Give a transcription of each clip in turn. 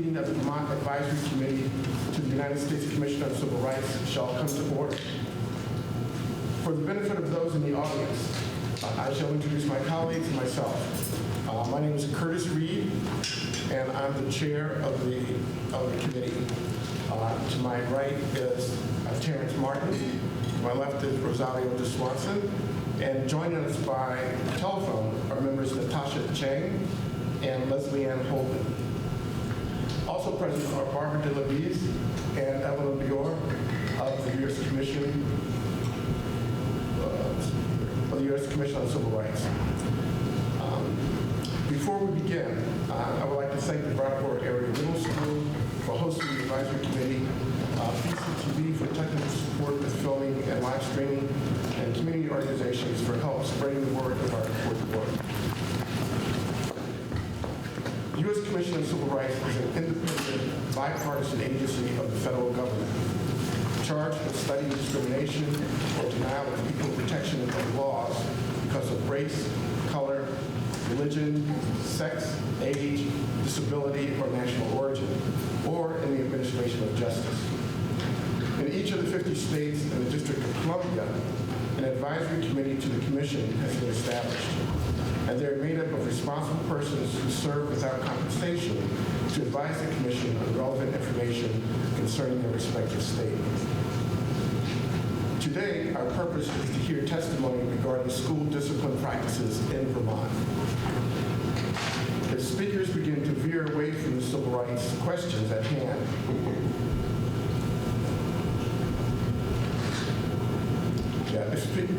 meeting of the Vermont Advisory Committee to the United States Commission on Civil Rights shall come to order. For the benefit of those in the audience, I shall introduce my colleagues and myself. My name is Curtis Reed, and I'm the chair of the committee. To my right is Terrence Martin. To my left is Rosario de Swanson. And joining us by telephone are members Natasha Chang and Leslie Ann Holden. Also present are Barbara DeLavize and Evelyn Bior of the U.S. Commission on Civil Rights. Before we begin, I would like to thank the Brattleboro Area Middle School for hosting the advisory committee, PCTV for technical support with filming and live streaming, and community organizations for help spreading the word of our important work. The U.S. Commission on Civil Rights is an independent, bipartisan agency of the federal government, charged with studying discrimination or denial of equal protection of laws because of race, color, religion, sex, age, disability, or national origin, or in the administration of justice. In each of the 50 states and the District of Columbia, an advisory committee to the Commission has been established, and they are made up of responsible persons who serve without compensation to advise the Commission on relevant information concerning their respective state. Today, our purpose is to hear testimony regarding school discipline practices in Vermont. As speakers begin to veer away from the civil rights questions at hand,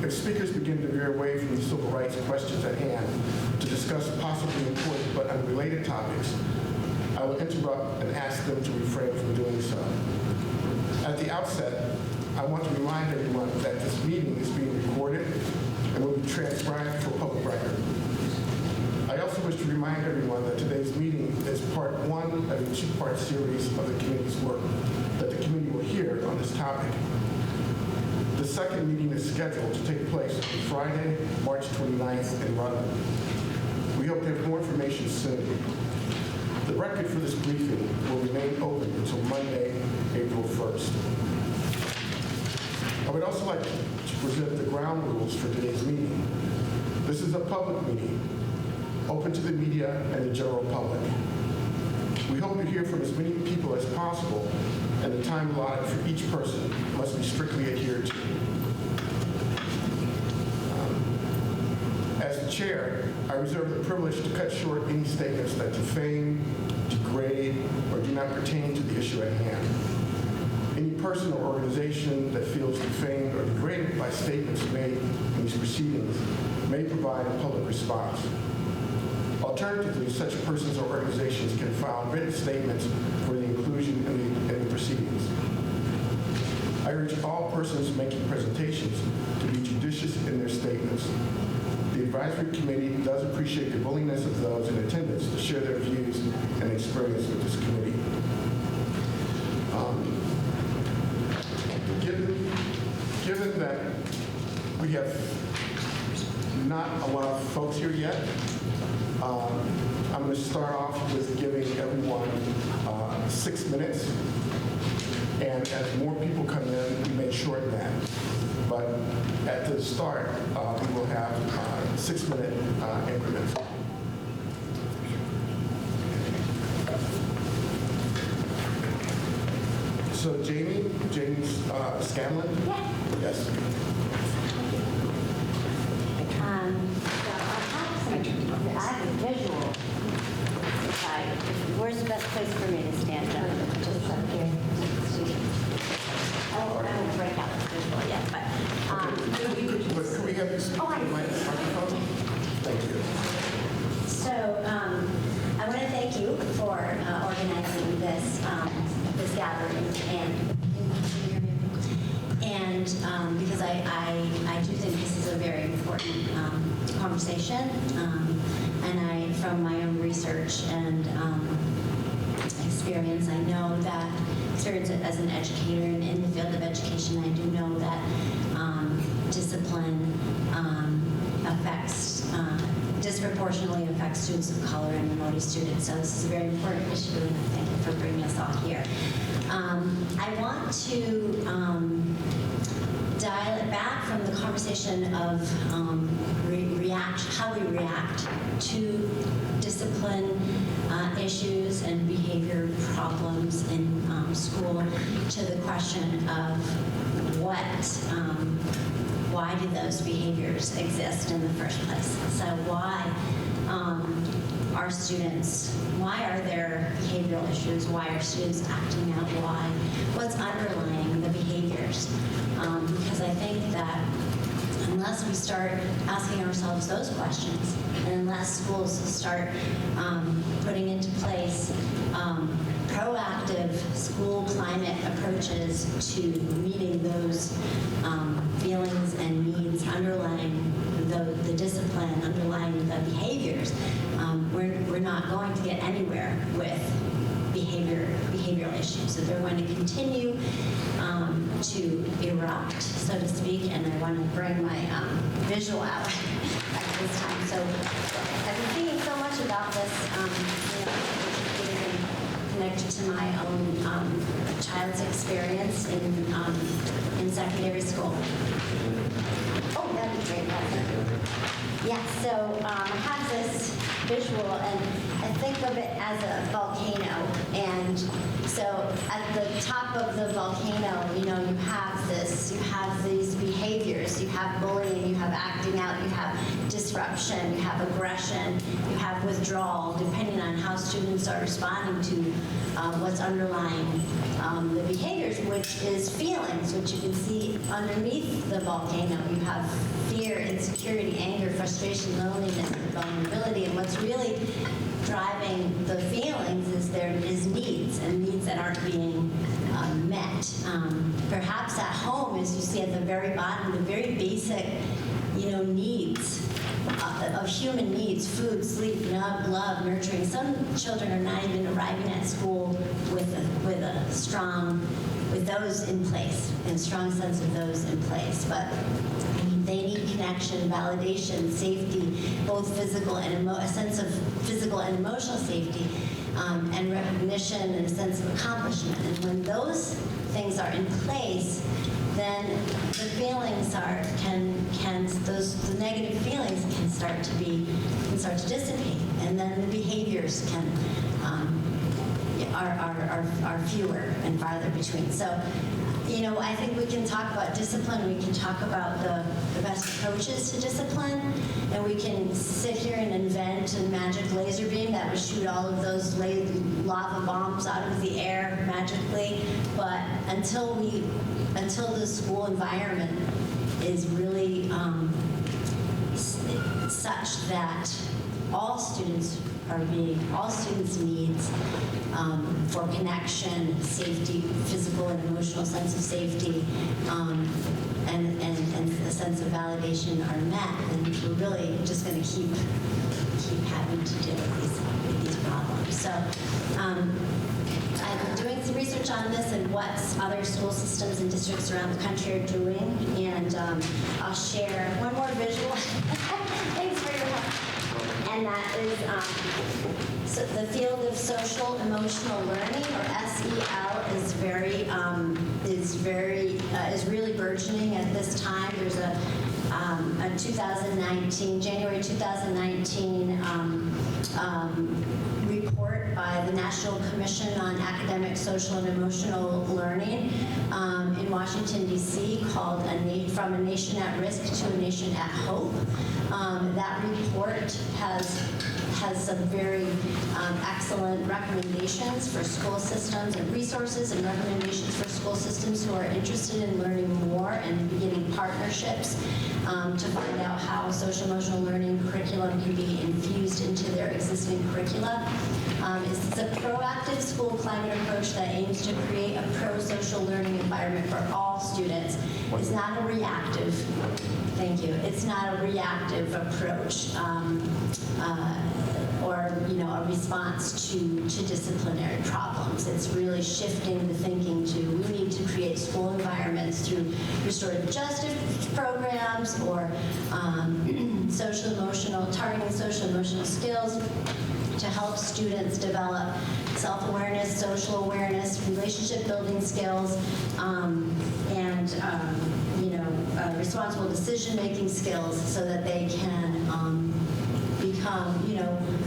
if speakers begin to veer away from the civil rights questions at hand to discuss possibly important but unrelated topics, I will interrupt and ask them to refrain from doing so. At the outset, I want to remind everyone that this meeting is being recorded and will be transcribed for public record. I also wish to remind everyone that today's meeting is part one of a two-part series of the committee's work that the committee will hear on this topic. The second meeting is scheduled to take place on Friday, March 29th in Rutland. We hope to have more information soon. The record for this briefing will remain open until Monday, April 1st. I would also like to present the ground rules for today's meeting. This is a public meeting, open to the media and the general public. We hope to hear from as many people as possible, and the time allotted for each person must be strictly adhered to. As the chair, I reserve the privilege to cut short any statements that defame, degrade, or do not pertain to the issue at hand. Any person or organization that feels defamed or degraded by statements made in these proceedings may provide a public response. Alternatively, such persons or organizations can file written statements for the inclusion in the proceedings. I urge all persons making presentations to be judicious in their statements. The advisory committee does appreciate the willingness of those in attendance to share their views and experience with this committee. Given that we have not a lot of folks here yet, I'm going to start off with giving everyone 6 minutes, and as more people come in, we may shorten that. But at the start, we will have 6-minute increments. So Jamie Scanlon? Yes. I have a visual. Where's the best place for me to stand up? Just up here. I won't break out the visual yet, but. Can we have this microphone? Thank you. So I want to thank you for organizing this gathering and because I do think this is a very important conversation, and from my own research and experience, I know that experience as an educator in the field of education, I do know that discipline affects disproportionately affects students of color and minority students. So this is a very important issue, and I thank you for bringing us all here. I want to dial it back from the conversation of how we react to discipline issues and behavior problems in school to the question of why do those behaviors exist in the first place? So why are there behavioral issues? Why are students acting out? What's underlying the behaviors? Because I think that unless we start asking ourselves those questions, and unless schools start putting into place proactive school climate approaches to meeting those feelings and needs underlying the discipline, underlying the behaviors, we're not going to get anywhere with behavioral issues. So they're going to continue to erupt, so to speak, and I want to bring my visual out at this time. So I've been thinking so much about this, connected to my own child's experience in secondary school. Oh, that'd be great. Yeah, so I have this visual, and I think of it as a volcano. And so at the top of the volcano, you have these behaviors. You have bullying, you have acting out, you have disruption, you have aggression, you have withdrawal, depending on how students are responding to what's underlying the behaviors, which is feelings, which you can see underneath the volcano. You have fear, insecurity, anger, frustration, loneliness, and vulnerability. And what's really driving the feelings is needs, and needs that aren't being met. Perhaps at home, as you see at the very bottom, the very basic, needs of human needs: food, sleep, love, nurturing. Some children are not even arriving at school with those in place, and strong sense of those in place. But they need connection, validation, safety, both physical and a sense of physical and emotional safety, and recognition and a sense of accomplishment. And when those things are in place, then the feelings the negative feelings can start to dissipate, and then the behaviors are fewer and farther between. So, I think we can talk about discipline. We can talk about the best approaches to discipline, and we can sit here and invent a magic laser beam that would shoot all of those lava bombs out of the air magically. But until the school environment is really such that all students' needs for connection, safety, physical and emotional sense of safety, and a sense of validation are met, then we're really just going to keep having to deal with these problems. So I've been doing some research on this and what other school systems and districts around the country are doing, and I'll share one more visual. Thanks for your help. And that is the field of social emotional learning, or SEL, is really burgeoning at this time. There's a 2019, January 2019 report by the National Commission on Academic, Social, and Emotional Learning in Washington, D.C., called From a Nation at Risk to a Nation at Hope. That report has some very excellent recommendations for school systems, and resources and recommendations for school systems who are interested in learning more and beginning partnerships to find out how social emotional learning curriculum can be infused into their existing curricula. It's a proactive school climate approach that aims to create a pro-social learning environment for all students. It's not a reactive, thank you, it's not a reactive approach or a response to disciplinary problems. It's really shifting the thinking to, we need to create school environments through restorative justice programs or targeting social emotional skills to help students develop self-awareness, social awareness, relationship building skills, and responsible decision-making skills so that they can become,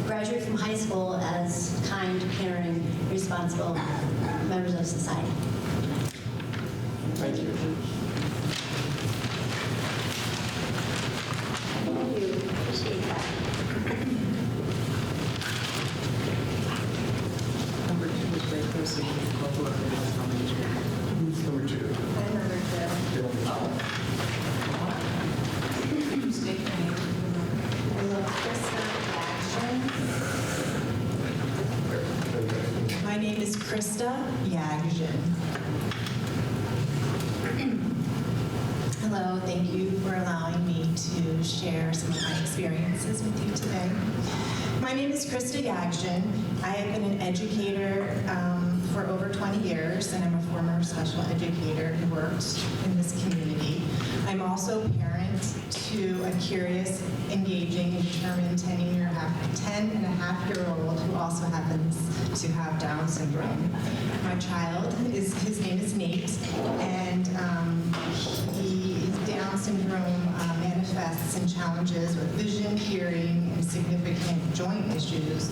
graduate from high school as kind, caring, responsible members of society. Thank you. Thank you. Appreciate that. Number 2 is Ray Percy. Who's number 2? I'm number 2. State your name. My name is Krista Yagjian. Hello, thank you for allowing me to share some of my experiences with you today. My name is Krista Yagjian. I have been an educator for over 20 years, and I'm a former special educator who worked in this community. I'm also a parent to a curious, engaging, and determined 10-and-a-half-year-old who also happens to have Down syndrome. My child, his name is Nate, and his Down syndrome manifests in challenges with vision, hearing, and significant joint issues,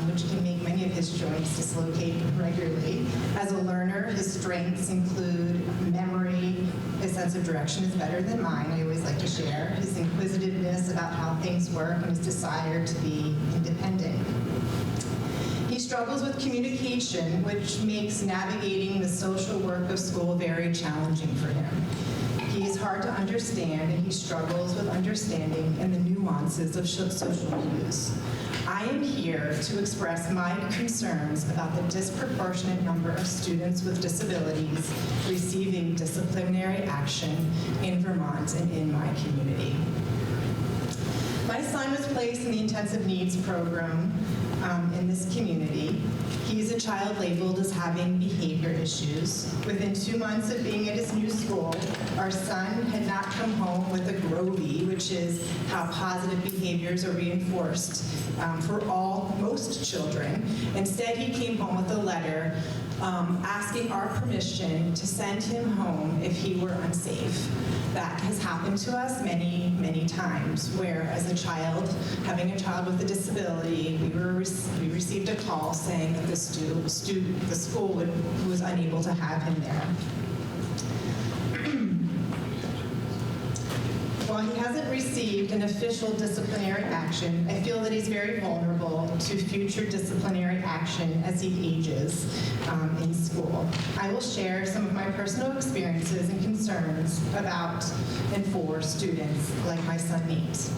which can make many of his joints dislocate regularly. As a learner, his strengths include memory. His sense of direction is better than mine, I always like to share. His inquisitiveness about how things work, and his desire to be independent. He struggles with communication, which makes navigating the social work of school very challenging for him. He is hard to understand, and he struggles with understanding and the nuances of social cues. I am here to express my concerns about the disproportionate number of students with disabilities receiving disciplinary action in Vermont and in my community. My son was placed in the intensive needs program in this community. He's a child labeled as having behavior issues. Within 2 months of being at his new school, our son had not come home with a GROVE, which is how positive behaviors are reinforced for most children. Instead, he came home with a letter asking our permission to send him home if he were unsafe. That has happened to us many, many times, where as a child, having a child with a disability, we received a call saying that the school was unable to have him there. While he hasn't received an official disciplinary action, I feel that he's very vulnerable to future disciplinary action as he ages in school. I will share some of my personal experiences and concerns about and for students like my son Nate.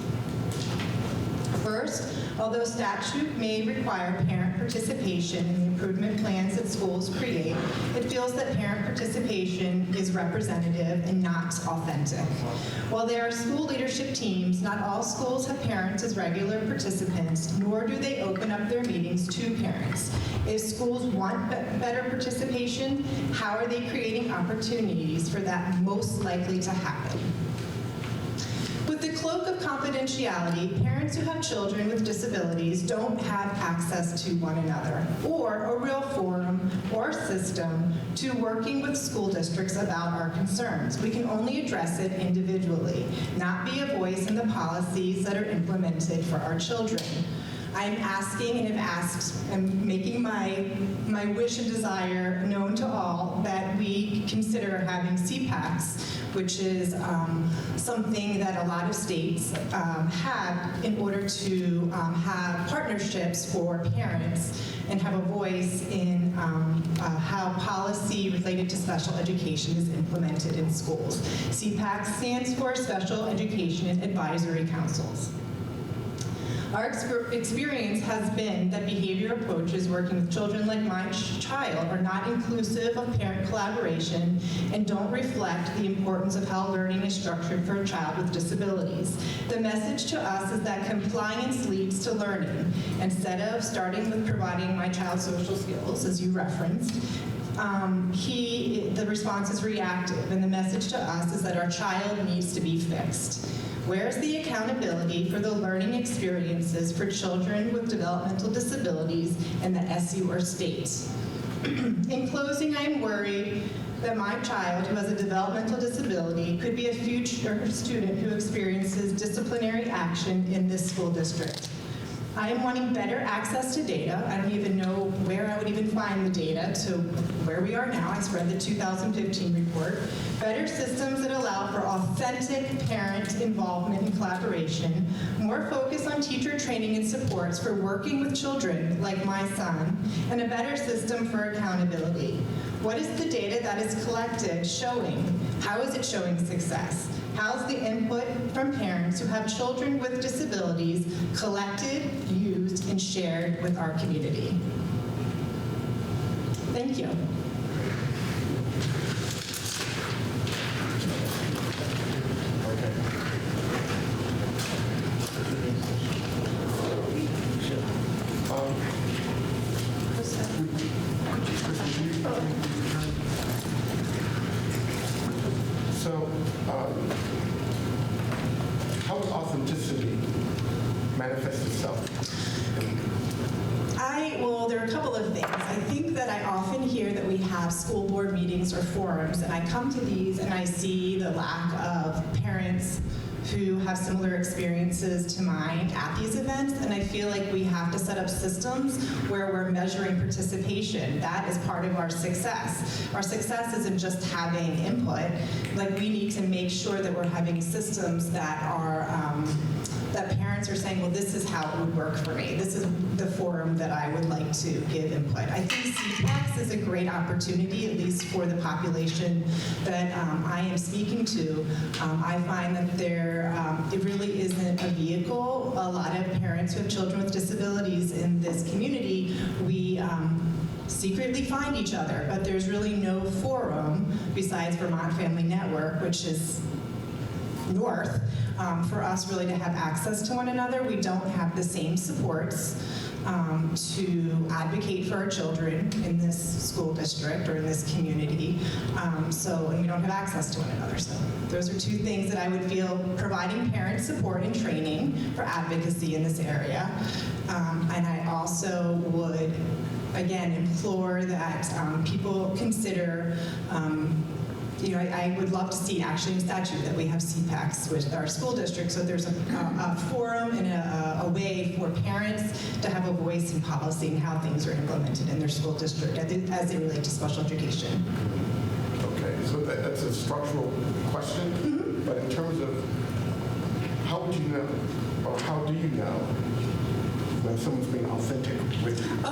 First, although statute may require parent participation in the improvement plans that schools create, it feels that parent participation is representative and not authentic. While there are school leadership teams, not all schools have parents as regular participants, nor do they open up their meetings to parents. If schools want better participation, how are they creating opportunities for that most likely to happen? With the cloak of confidentiality, parents who have children with disabilities don't have access to one another, or a real forum or system to working with school districts about our concerns. We can only address it individually, not be a voice in the policies that are implemented for our children. I'm asking and have asked and making my wish and desire known to all that we consider having CPACs, which is something that a lot of states have in order to have partnerships for parents and have a voice in how policy related to special education is implemented in schools. CPAC stands for Special Education Advisory Councils. Our experience has been that behavior approaches working with children like my child are not inclusive of parent collaboration and don't reflect the importance of how learning is structured for a child with disabilities. The message to us is that compliance leads to learning. Instead of starting with providing my child social skills, as you referenced, the response is reactive, and the message to us is that our child needs to be fixed. Where's the accountability for the learning experiences for children with developmental disabilities in the SU or state? In closing, I am worried that my child who has a developmental disability could be a future student who experiences disciplinary action in this school district. I am wanting better access to data. I don't even know where I would even find the data to where we are now. I read the 2015 report. Better systems that allow for authentic parent involvement and collaboration. More focus on teacher training and supports for working with children like my son. And a better system for accountability. What is the data that is collected showing? How is it showing success? How's the input from parents who have children with disabilities collected, used, and shared with our community? Thank you. How does authenticity manifest itself? Well, there are a couple of things. I think that I often hear that we have school board meetings or forums, and I come to these and I see the lack of parents who have similar experiences to mine at these events, and I feel like we have to set up systems where we're measuring participation. That is part of our success. Our success isn't just having input. Like, we need to make sure that we're having systems that are that parents are saying, well, this is how it would work for me. This is the forum that I would like to give input. I think CPACs is a great opportunity, at least for the population that I am speaking to. I find that it really isn't a vehicle. A lot of parents who have children with disabilities in this community, we secretly find each other, but there's really no forum besides Vermont Family Network, which is north, for us really to have access to one another. We don't have the same supports to advocate for our children in this school district or in this community. And we don't have access to one another. So those are two things that I would feel providing parent support and training for advocacy in this area. And I also would, again, implore that people consider I would love to see actually in statute that we have CPACs with our school district, so there's a forum and a way for parents to have a voice in policy and how things are implemented in their school district as they relate to special education. Okay, so that's a structural question, Mm-hmm. but in terms of how would you know, or how do you know when someone's being authentic with you?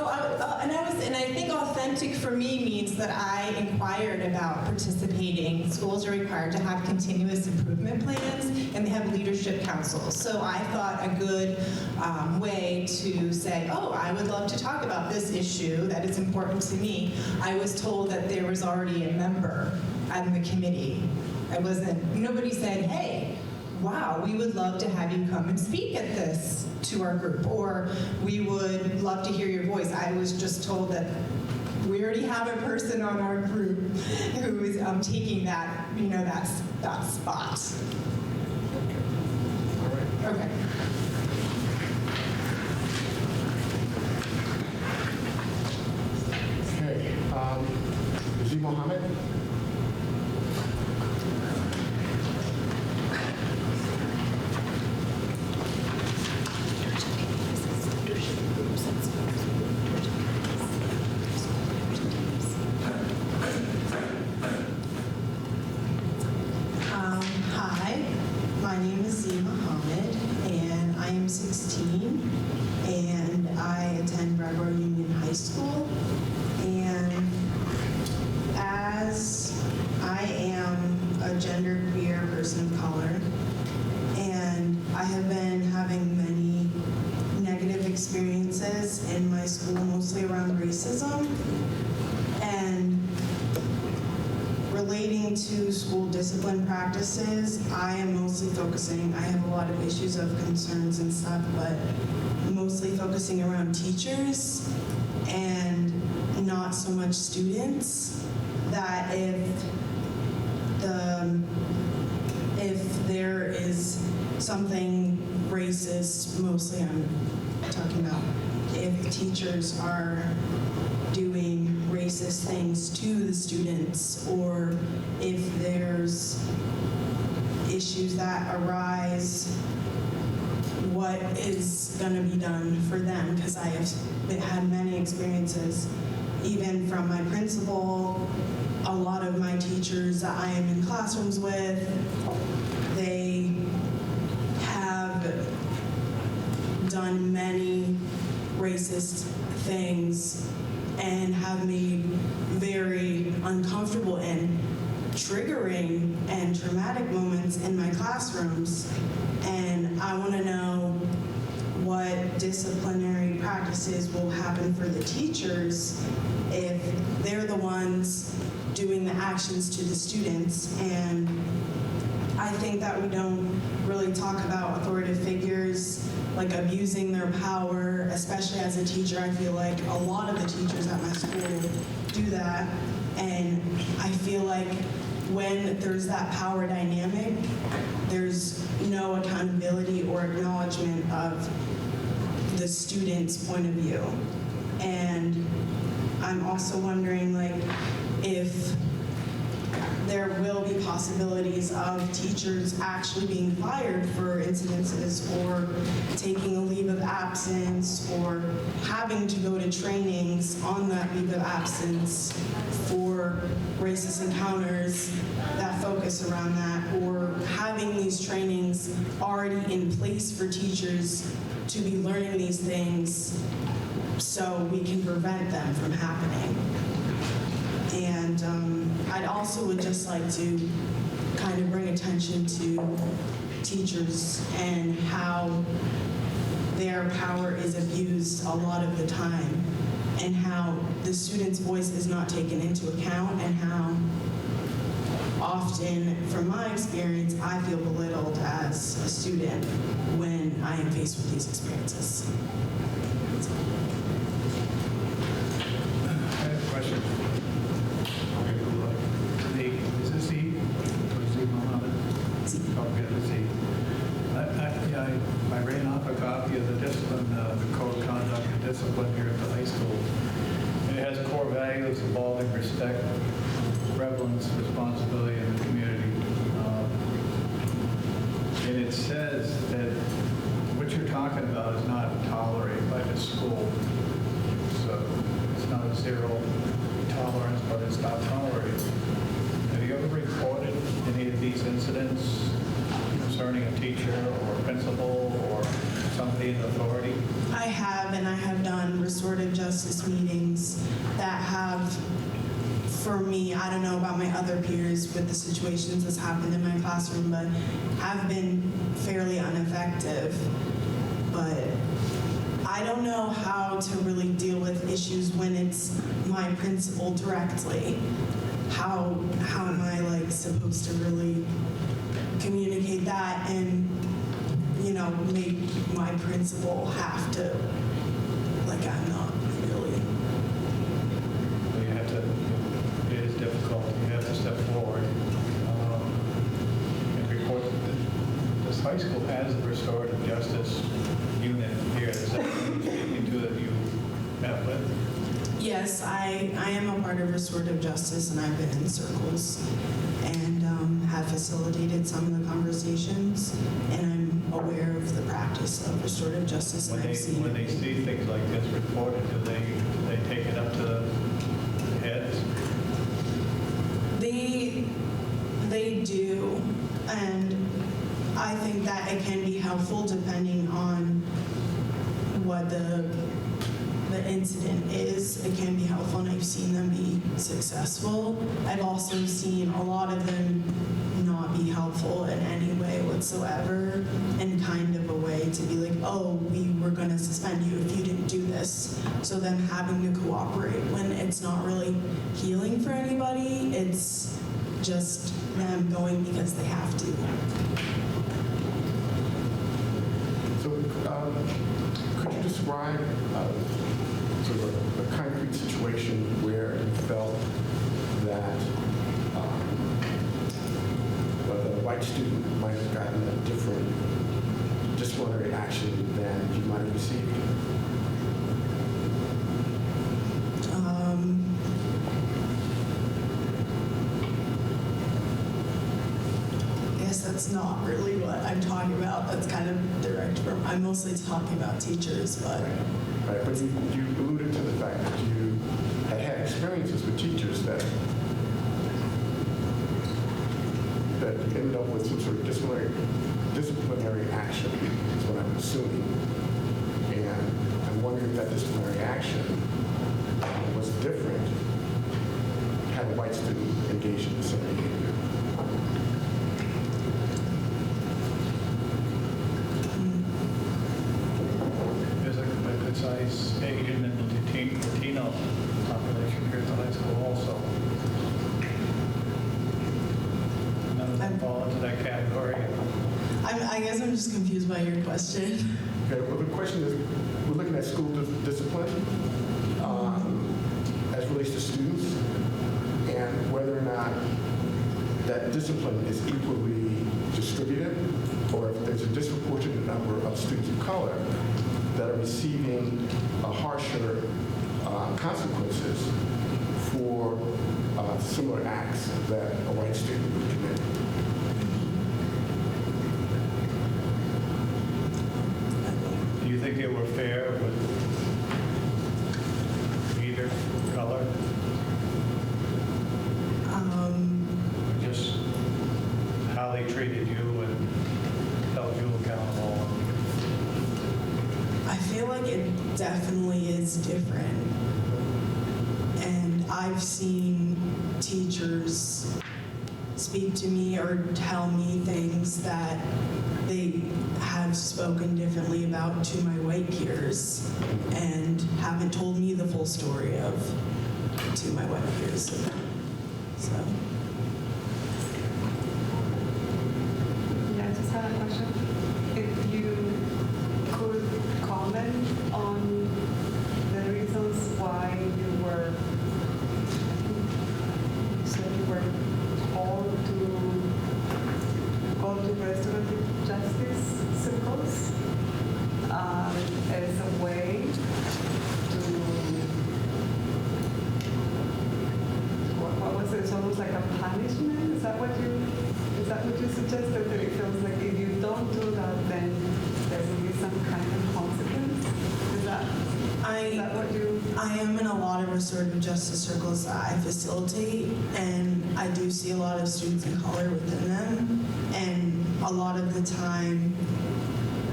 And I think authentic for me means that I inquired about participating. Schools are required to have continuous improvement plans, and they have leadership councils. So I thought a good way to say, oh, I would love to talk about this issue that is important to me. I was told that there was already a member on the committee. Nobody said, hey, wow, we would love to have you come and speak at this to our group, or we would love to hear your voice. I was just told that we already have a person on our group who is taking that, that spot. All right. Okay. Okay. Z. Mohammed? Hi, my name is Z. Mohammed, and I am 16, and I attend Brattleboro Union High School. And as I am a genderqueer person of color, and I have been having many negative experiences in my school, mostly around racism, and relating to school discipline practices, I am mostly focusing, I have a lot of issues of concerns and stuff, but mostly focusing around teachers and not so much students, that if there is something racist, mostly I'm talking about if teachers are doing racist things to the students, or if there's issues that arise, what is going to be done for them? Because I have had many experiences, even from my principal, a lot of my teachers that I am in classrooms with, they have done many racist things and have made very uncomfortable and triggering and traumatic moments in my classrooms. And I want to know what disciplinary practices will happen for the teachers if they're the ones doing the actions to the students. And I think that we don't really talk about authoritative figures like abusing their power, especially as a teacher. I feel like a lot of the teachers at my school do that. And I feel like when there's that power dynamic, there's no accountability or acknowledgement of the student's point of view. And I'm also wondering, like, if there will be possibilities of teachers actually being fired for incidences, or taking a leave of absence, or having to go to trainings on that leave of absence for racist encounters that focus around that, or having these trainings already in place for teachers to be learning these things so we can prevent them from happening. And I'd also would just like to kind of bring attention to teachers and how their power is abused a lot of the time, and how the student's voice is not taken into account, and how often, from my experience, I feel belittled as a student when I am faced with these experiences. I have a question. Is this E? Or Z Mohammed? Oh, yeah, it's E. I ran off a copy of the discipline, the code of conduct and discipline here at the high school. And it has core values involving respect, relevance, responsibility in the community. And it says that what you're talking about is not tolerated by the school. So it's not a zero tolerance, but it's not tolerated. Have you ever reported any of these incidents concerning a teacher or a principal or somebody in authority? I have, and I have done restorative justice meetings that have, for me, I don't know about my other peers with the situations that's happened in my classroom, but have been fairly ineffective. But I don't know how to really deal with issues when it's my principal directly. How am I supposed to really communicate that and, make my principal have to, I'm not really. Well, you have to, it is difficult. You have to step forward and report. This high school has the restorative justice unit here. Is that what you're speaking to that you met with? Yes, I am a part of restorative justice, and I've been in circles and have facilitated some of the conversations, and I'm aware of the practice of restorative justice, and I've seen When they it. see things like this reported, do they take it up to the heads? They do, and I think that it can be helpful depending on what the incident is. It can be helpful, and I've seen them be successful. I've also seen a lot of them not be helpful in any way whatsoever, and kind of a way to be like, oh, we were going to suspend you if you didn't do this. So them having to cooperate when it's not really healing for anybody, it's just them going because they have to. So could you describe sort of a concrete situation where you felt that the white student might have gotten a different action than you might have received? I guess that's not really what I'm talking about. That's kind of direct from, I'm mostly talking about teachers, but Right, but you alluded to the fact that you had experiences with teachers that you ended up with some sort of disciplinary action, is what I'm assuming. And I'm wondering if that disciplinary action was different had a white student engaged in the same behavior. There's a good size Asian and Latino population here at the high school also. None of them fall into that category. I guess I'm just confused by your question. Okay, well, the question is, we're looking at school discipline as relates to students and whether or not that discipline is equally distributed or if there's a disproportionate number of students of color that are receiving harsher consequences for similar acts that a white student would commit. Do you think they were fair with either color? Or just how they treated you and held you accountable? I feel like it definitely is different. And I've seen teachers speak to me or tell me things that they have spoken differently about to my white peers and haven't told me the full story of to my white peers. So. Yeah, I just had a question. If you could comment on the reasons why you were, so you were told to go to restorative justice circles as a way to, what was it? It's almost like a punishment? Is that what you suggested? That it feels like if you don't do that, then there will be some kind of consequence? Is that what you... I am in a lot of restorative justice circles that I facilitate, and I do see a lot of students of color within them. And a lot of the time,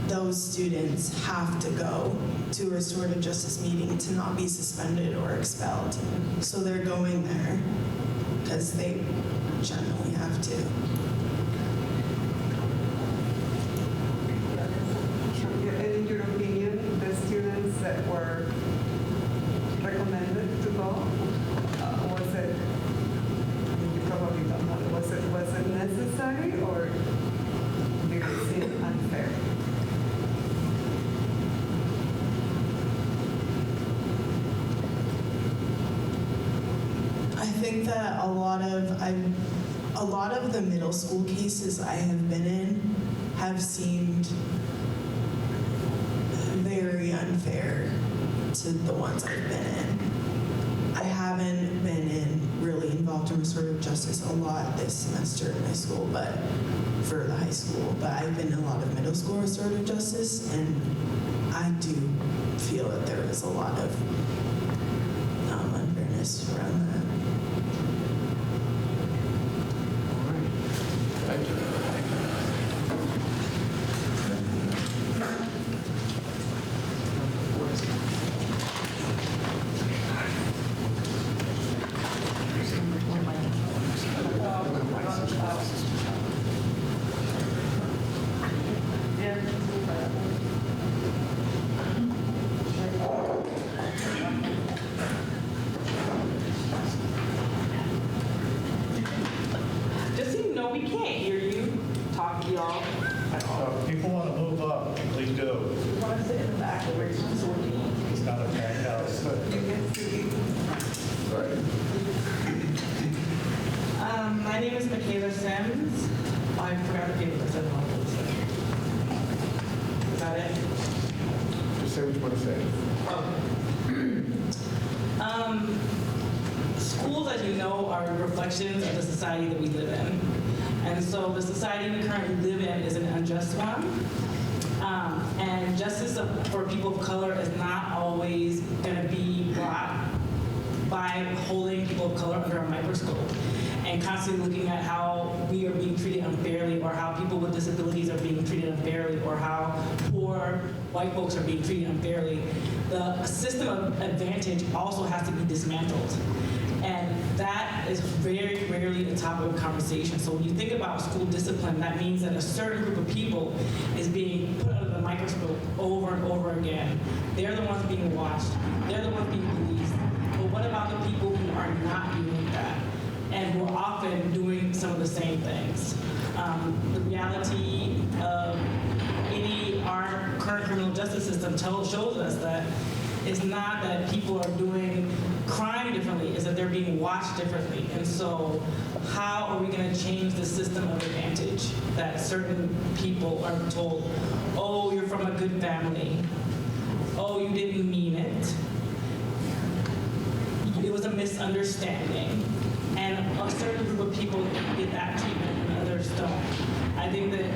those students have to go to a restorative justice meeting to not be suspended or expelled. So they're going there because they generally have to. And in your opinion, the students that were recommended to go, was it, I mean, you probably don't know, was it necessary or did it seem unfair? I think that a lot of the middle school cases I have been in have seemed very unfair to the ones I've been in. I haven't been really involved in restorative justice a lot this semester in my school, but for the high school, but I've been in a lot of middle school restorative justice, and I do feel that there is a lot of unfairness around that. Thank you. Just so you know, we can't hear you talk, y'all. If people want to move up, please do. We want to sit in the back where it's sorting. It's not a packed house. My name is Michaela Simmons. I forgot to give this a Is that it? what you want to say. Schools, as you know, are reflections of the society that we live in. And so the society we currently live in is an unjust one. And justice for people of color is not always going to be brought by holding people of color under a microscope and constantly looking at how we are being treated unfairly, or how people with disabilities are being treated unfairly, or how poor white folks are being treated unfairly. The system of advantage also has to be dismantled. And that is very rarely a topic of conversation. So when you think about school discipline, that means that a certain group of people is being put under the microscope over and over again. They're the ones being watched. They're the ones being policed. But what about the people who are not doing that and who are often doing some of the same things? The reality of our current criminal justice system shows us that it's not that people are doing crime differently, it's that they're being watched differently. And so how are we going to change the system of advantage that certain people are told, oh, you're from a good family, oh, you didn't mean it, it was a misunderstanding, and a certain group of people get that treatment and others don't. I think that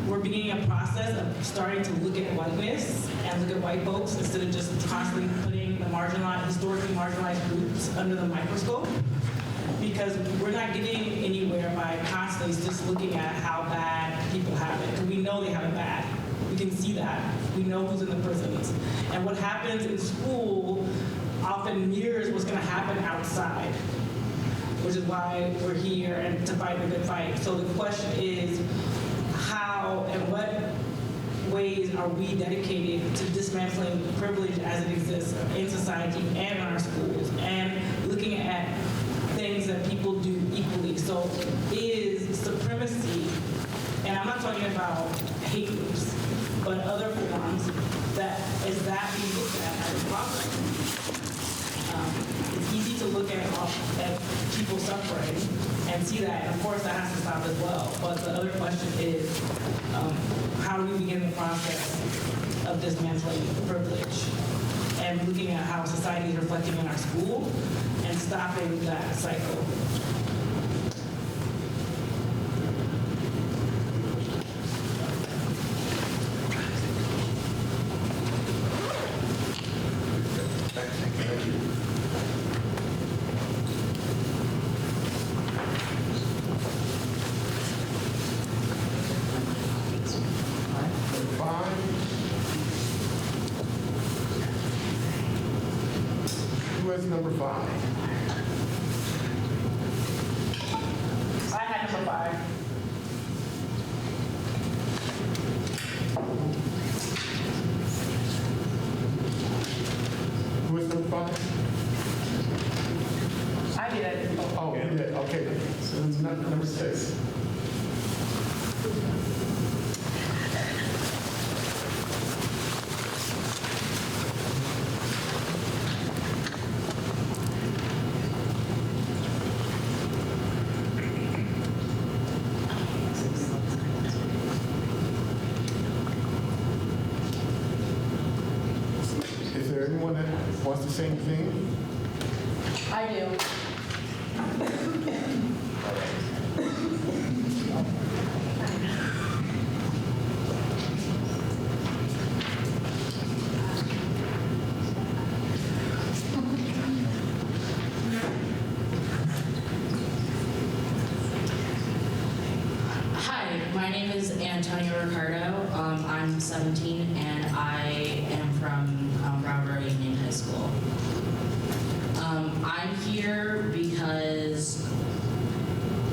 we're beginning a process of starting to look at whiteness and look at white folks instead of just constantly putting the historically marginalized groups under the microscope, because we're not getting anywhere by constantly just looking at how bad people have it. Because we know they have it bad. We can see that. We know who's in the prisons. And what happens in school often mirrors what's going to happen outside, which is why we're here and to fight the good fight. So the question is, how and what ways are we dedicated to dismantling privilege as it exists in society and in our schools, and looking at things that people do equally? So is supremacy, and I'm not talking about hate groups, but other forms, is that being looked at as a problem? It's easy to look at people suffering and see that, and of course that has to stop as well. But the other question is, how do we begin the process of dismantling privilege and looking at how society is reflecting in our school and stopping that cycle? Thank you. Number 5. Who has number 5? I had number 5. Who is number 5? I did it. Oh, you did. Okay. So it's number 6. Is there anyone that wants to say anything? I do. Hi, my name is Antonio Ricardo. I'm 17 and I am from Brattleboro Union High School. I'm here because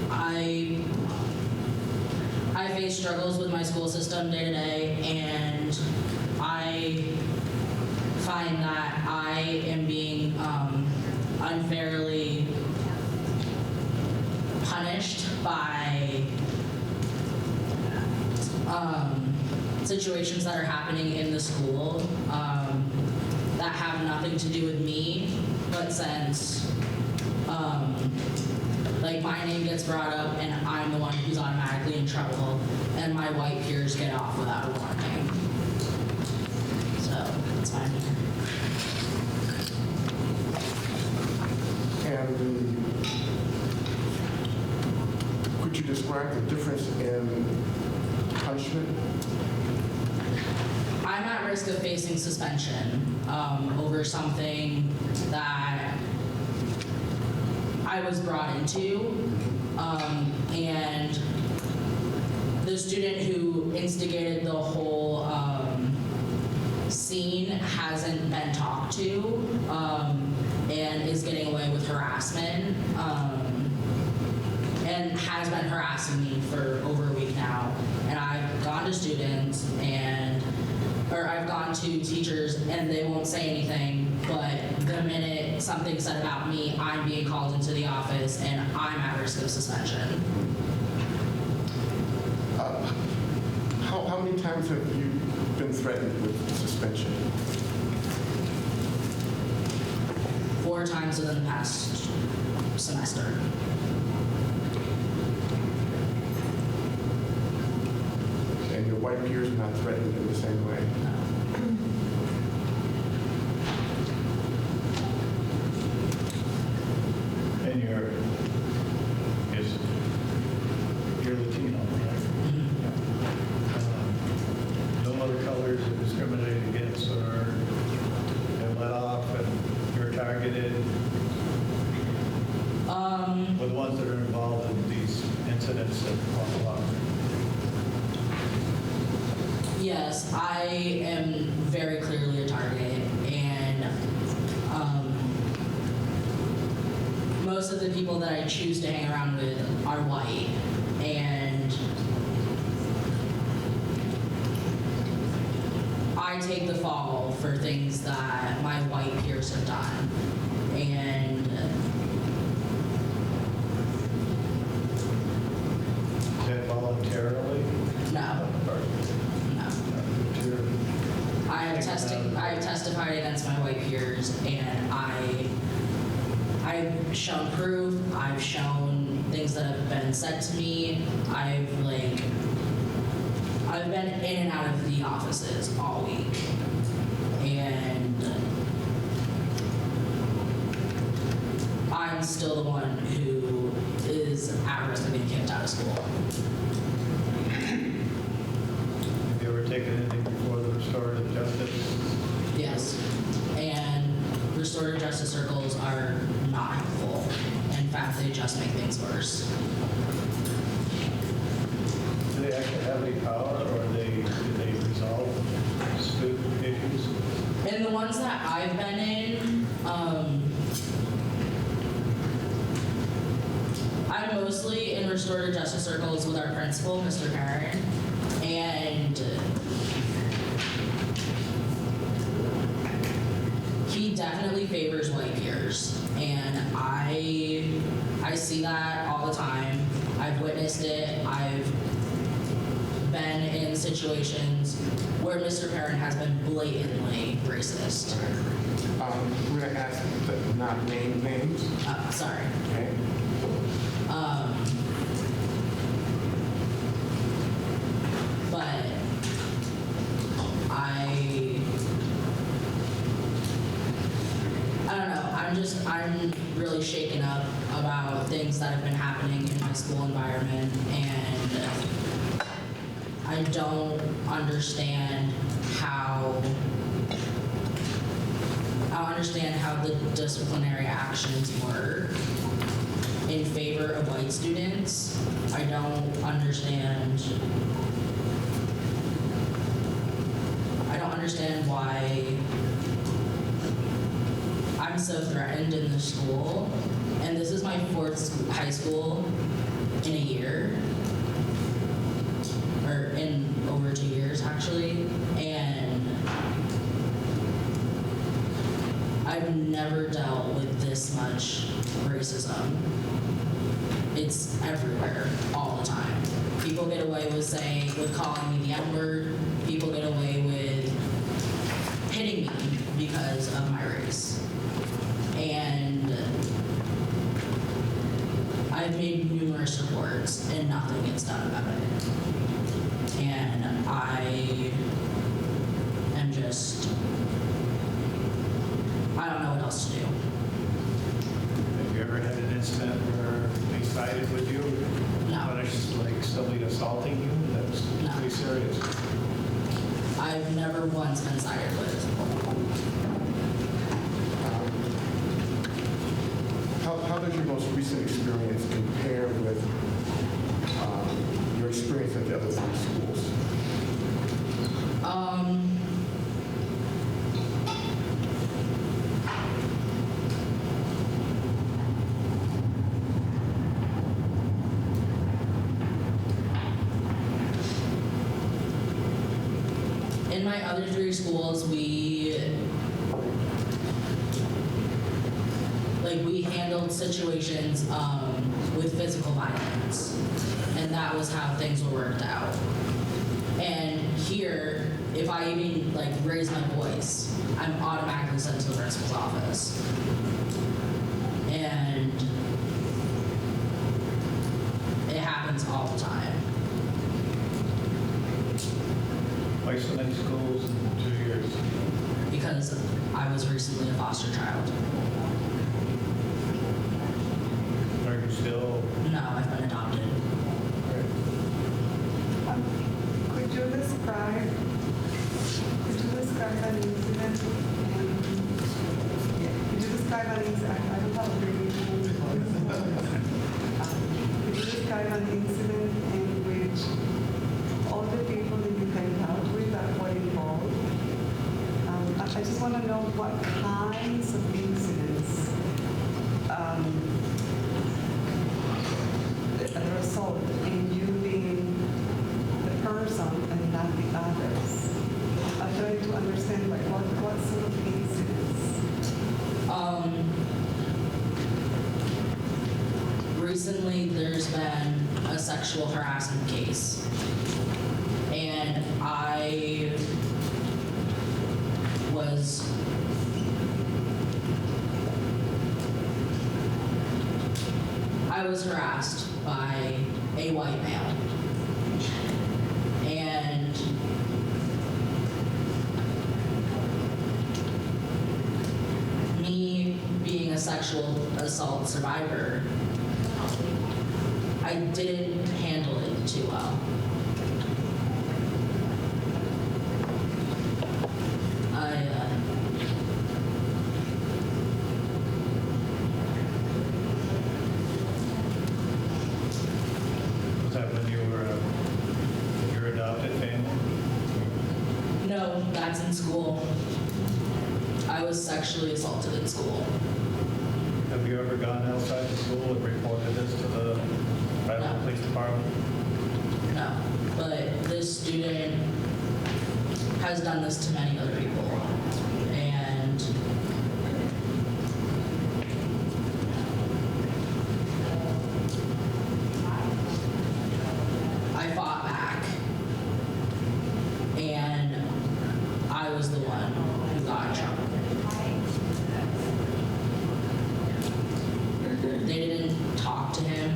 I face struggles with my school system day to day, and I find that I am being unfairly punished by situations that are happening in the school that have nothing to do with me, but since like my name gets brought up and I'm the one who's automatically in trouble, and my white peers get off without a warning. risk of facing suspension over something that I was brought into, and the student who instigated the whole scene hasn't been talked to and is getting away with harassment and has been harassing me for over a week now. And I've gone to students or I've gone to teachers and they won't say anything, but the minute something's said about me, I'm being called into the office and I'm at risk of suspension. How many times have you been threatened with suspension? 4 times within the past semester. And your white peers are not threatened in the same way? And you're Latino, right? No other colors are discriminated against or they're let off and you're targeted? With the ones that are involved in these incidents that pop up? Yes, I am very clearly a target, and most of the people that I choose to hang around with are white, and I take the fall for things that my white peers have done, and Is that voluntarily? no. I have testified against my white peers, and I've shown proof. I've shown things that have been said to me. I've been in and out of the offices all week, and I'm still the one who is at risk of being kicked out of school. Have you ever taken anything before the restorative justice? Yes, and restorative justice circles are not helpful. In fact, they just make things worse. Do they actually have any power, or do they resolve student issues? And the ones that I've been in, I'm mostly in restorative justice circles with our principal, Mr. Karen, and he definitely favors white peers, and I see that all the time. I've witnessed it. I've been in situations where Mr. Karen has been blatantly racist. We're going to ask to not name names. Sorry. Okay. But I don't know. I'm really shaken up about things that have been happening in my school environment, and I don't understand how the disciplinary actions work in favor of white students. I don't understand why I'm so threatened in the school, and this is my 4th high school in a year, or in over 2 years actually, and I've never dealt with this much racism. It's everywhere, all the time. People get away with calling me the N-word. People get away with hitting me because of my race. And I've made numerous reports and nothing gets done about it. And I am just, I don't know what else to do. Have you ever had an incident where they sided with you? No. Punished, like somebody assaulting you? That's No. pretty serious. I've never never once been sided with. How does your most recent experience compare with your experience at the other three schools? In my other three schools, we handled situations with physical violence, and that was how things were worked out. And here, if I even raise my voice, I'm automatically sent to the principal's office. And it happens all the time. Why so many schools in 2 years? Because I was recently a foster child. Are you still? No, I've been adopted. Could you describe an incident? Could you describe an incident? I don't have a very Could you describe an incident in which all the people that you came out with that were involved? I just want to know what kinds of incidents result in you being the person and not the others. I'm trying to understand what sort of incidents. Recently, there's been a sexual harassment case, and I was harassed by a white male, and me being a sexual assault survivor, I didn't handle it too well. Was that when you were your adopted family? No, that's in school. I was sexually assaulted in school. Have you ever gone outside the school and reported this to the Brattleboro Police Department? No, but this student has done this to many other people, and I fought back, and I was the one who got in trouble. They didn't talk to him.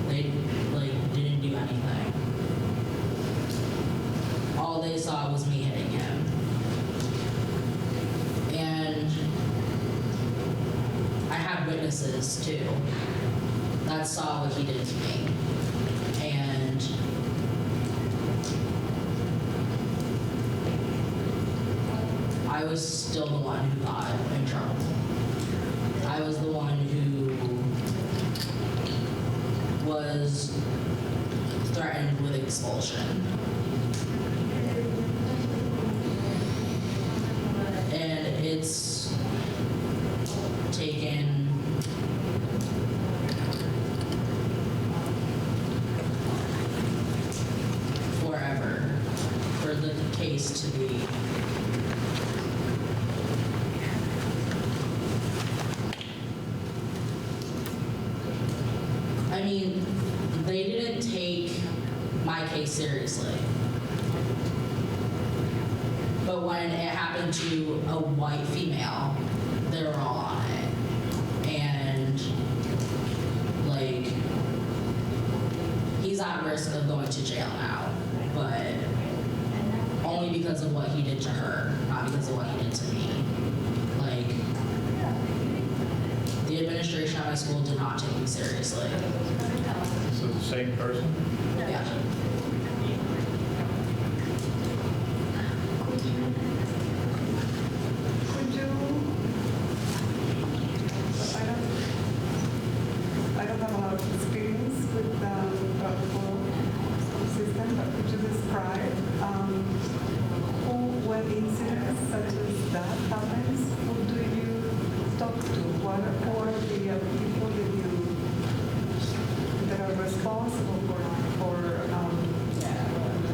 They didn't do anything. All they saw was me hitting him. And I had witnesses too that saw what he did to me. And I was still the one who got in trouble. I was the one who was threatened with expulsion. And it's taken forever for the case to be I mean, they didn't take my case seriously. But when it happened to a white female, they were all on it. And, he's at risk of going to jail now, but only because of what he did to her, not because of what he did to me. The administration at my school did not take me seriously. So the same person? Yeah. when incidents such as that happens, who do you talk to? What are the people that are responsible for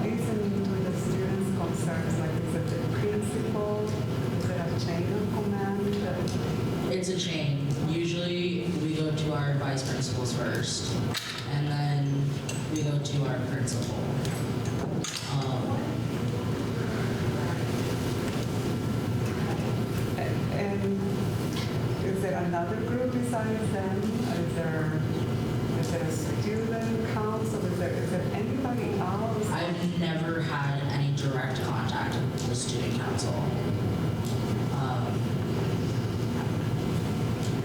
listening to the students' concerns? Like, is it the principal? Is it a chain of command? It's a chain. Usually we go to our vice principals first, and then we go to our principal. And is there another group besides them? Is there a student council? Is there anybody else? I've never had any direct contact with the student council.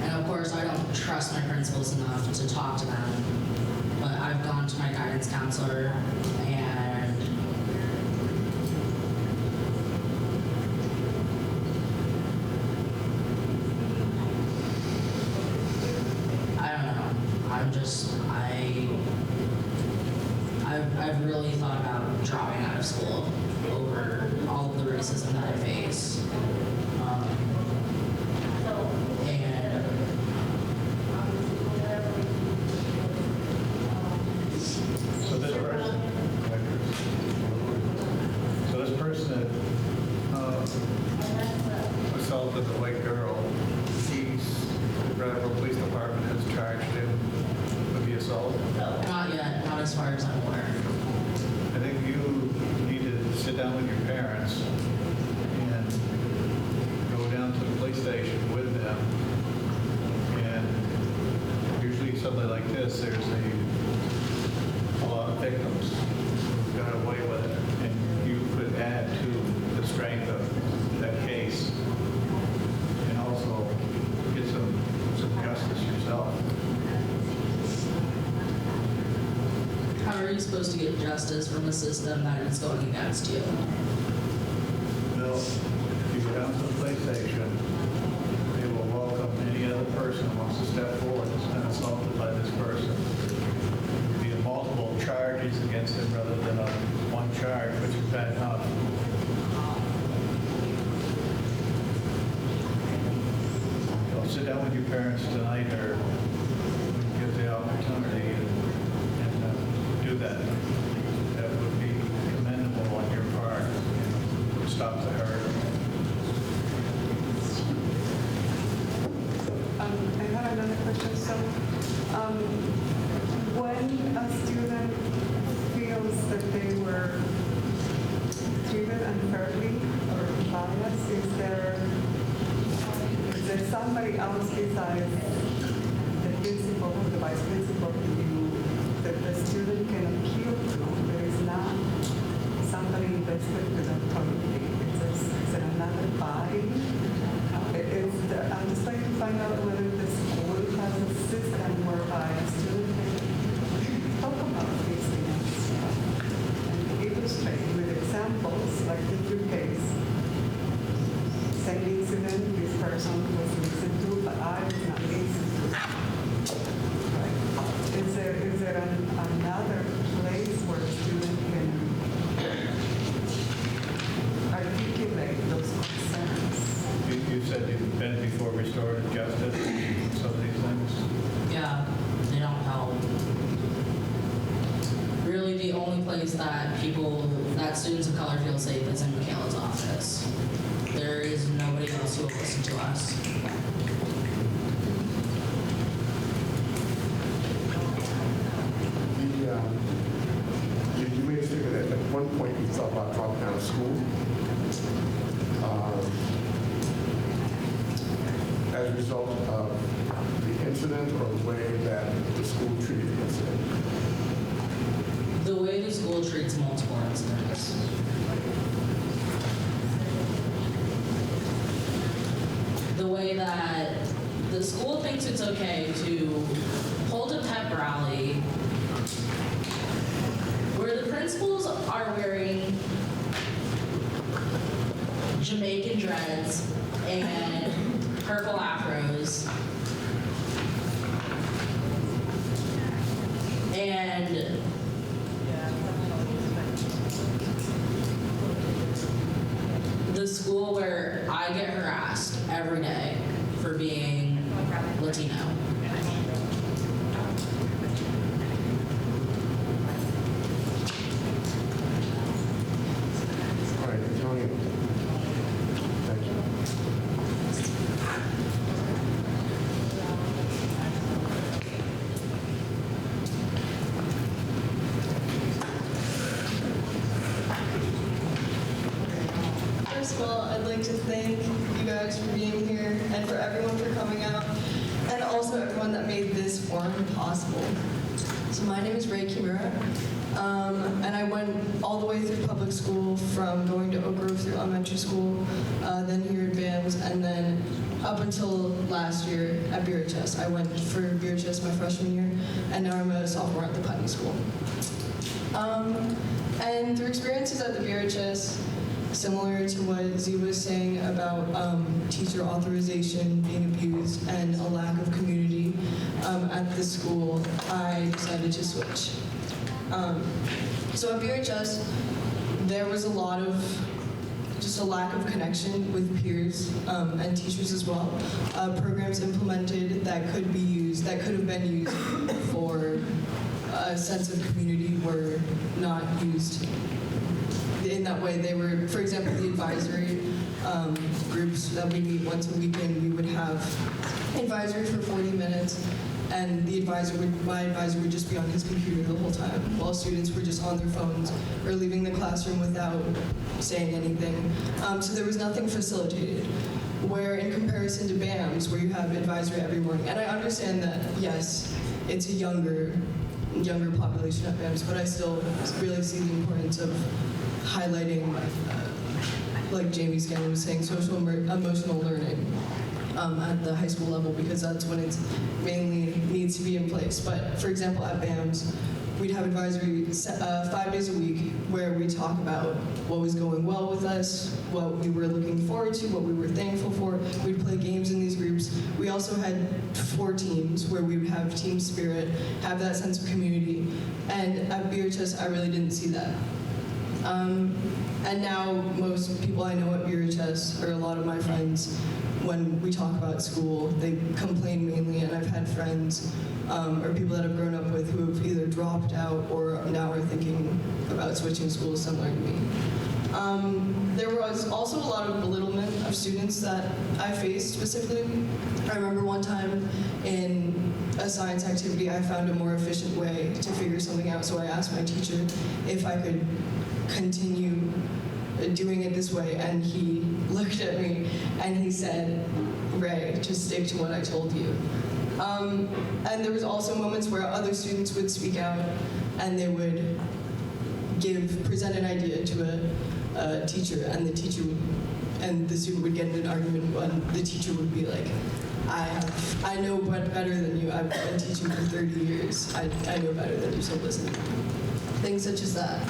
And of course, I don't trust my principals enough to talk to them, but I've gone to my guidance counselor, and I don't know. I've really thought about dropping out of school over all of the racism that I face. And so this person assaulted the white girl, the Brattleboro Police Department has charged him with the assault. not yet, not as far as I'm aware. I think you need to sit down with your parents and go down to the police station with them. And usually something like this, there's a lot of victims who got away with it. And you could add to the strength of that case and also get some justice yourself. How are you supposed to get justice from a system that is going against you? Well, if you go down to the police station, they will welcome any other person who wants to step forward that's been assaulted by this person. There'll be multiple charges against him rather than one charge, which is bad enough. So sit down with your parents tonight, or get the opportunity and do that. That would be commendable on your part. Would stop the hurt. I have another question. So, when a student feels that they were treated unfairly or biased, is there somebody else besides the principal or the vice principal that the student can appeal to? There is not somebody invested to the community. Is there another body? I'm just trying to find out whether the school has a system whereby a student can talk about these things and illustrate with examples, like in your case. Same incident, this person was listened to, but I was not listened to. Right? Is there another place where a student can articulate those concerns? You said you've been before restorative justice, some of these things. Yeah, they don't help. Really, the only place that students of color feel safe is in Michaela's office. There is nobody else who will listen to us. You made a statement that at one point you thought about dropping out of school. As a result of the incident or the way that the school treated the incident? The way the school treats multiple incidents. The way that the school thinks it's okay to hold a pep rally where the principals are wearing Jamaican dreads and purple afros, and I get harassed every day for being Latino. All right, Antonio. Thank you. First of all, I'd like to thank you guys for being here and for everyone for coming out, and also everyone that made this forum possible. So my name is Ray Kimura, and I went all the way through public school, from going to Oak Grove through elementary school, then here at BAMS, and then up until last year at BRHS. I went for BRHS my freshman year, and now I'm a sophomore at the Putney School. And through experiences at the BRHS, similar to what Z was saying about teacher authorization being abused and a lack of community at the school, I decided to switch. So at BRHS, there was a lot of just a lack of connection with peers and teachers as well. Programs implemented that could have been used for a sense of community were not used in that way. They were, for example, the advisory groups that we meet once a week, and we would have advisory for 40 minutes, and my advisor would just be on his computer the whole time, while students were just on their phones or leaving the classroom without saying anything. So there was nothing facilitated. Where in comparison to BAMS, where you have advisory every morning, and I understand that, yes, it's a younger population at BAMS, but I still really see the importance of highlighting, like Jamie Scanlon was saying, social emotional learning at the high school level, because that's when it mainly needs to be in place. But for example, at BAMS, we'd have advisory 5 days a week where we talk about what was going well with us, what we were looking forward to, what we were thankful for. We'd play games in these groups. We also had 4 teams where we would have team spirit, have that sense of community. And at BRHS, I really didn't see that. And now most people I know at BRHS, or a lot of my friends, when we talk about school, they complain mainly, and I've had friends or people that I've grown up with who have either dropped out or now are thinking about switching schools similar to me. There was also a lot of belittlement of students that I faced specifically. I remember one time in a science activity, I found a more efficient way to figure something out, so I asked my teacher if I could continue doing it this way, and he looked at me and he said, "Ray, just stick to what I told you." And there was also moments where other students would speak out and they would present an idea to a teacher, and the student would get in an argument, and the teacher would be like, I know better than you. I've been teaching for 30 years. I know better than you, so listen. Things such as that.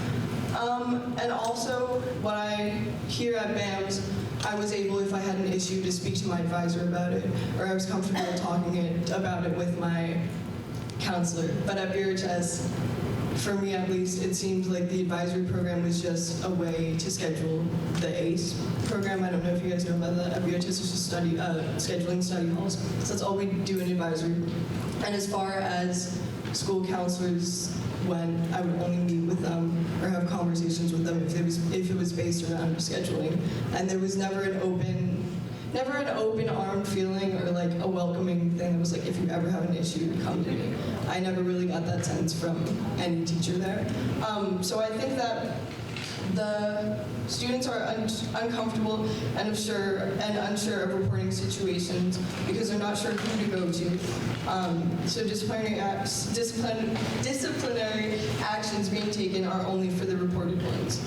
And also, what I hear at BAMS, I was able, if I had an issue, to speak to my advisor about it, or I was comfortable talking about it with my counselor. But at BRHS, for me at least, it seemed like the advisory program was just a way to schedule the ACE program. I don't know if you guys know about that. At BRHS, it's just scheduling study halls. So that's all we do in advisory. And as far as school counselors went, I would only meet with them or have conversations with them if it was based around scheduling. And there was never an open-armed feeling or like a welcoming thing that was like, if you ever have an issue, come to me. I never really got that sense from any teacher there. So I think that the students are uncomfortable and unsure of reporting situations because they're not sure who to go to. So disciplinary actions being taken are only for the reported ones.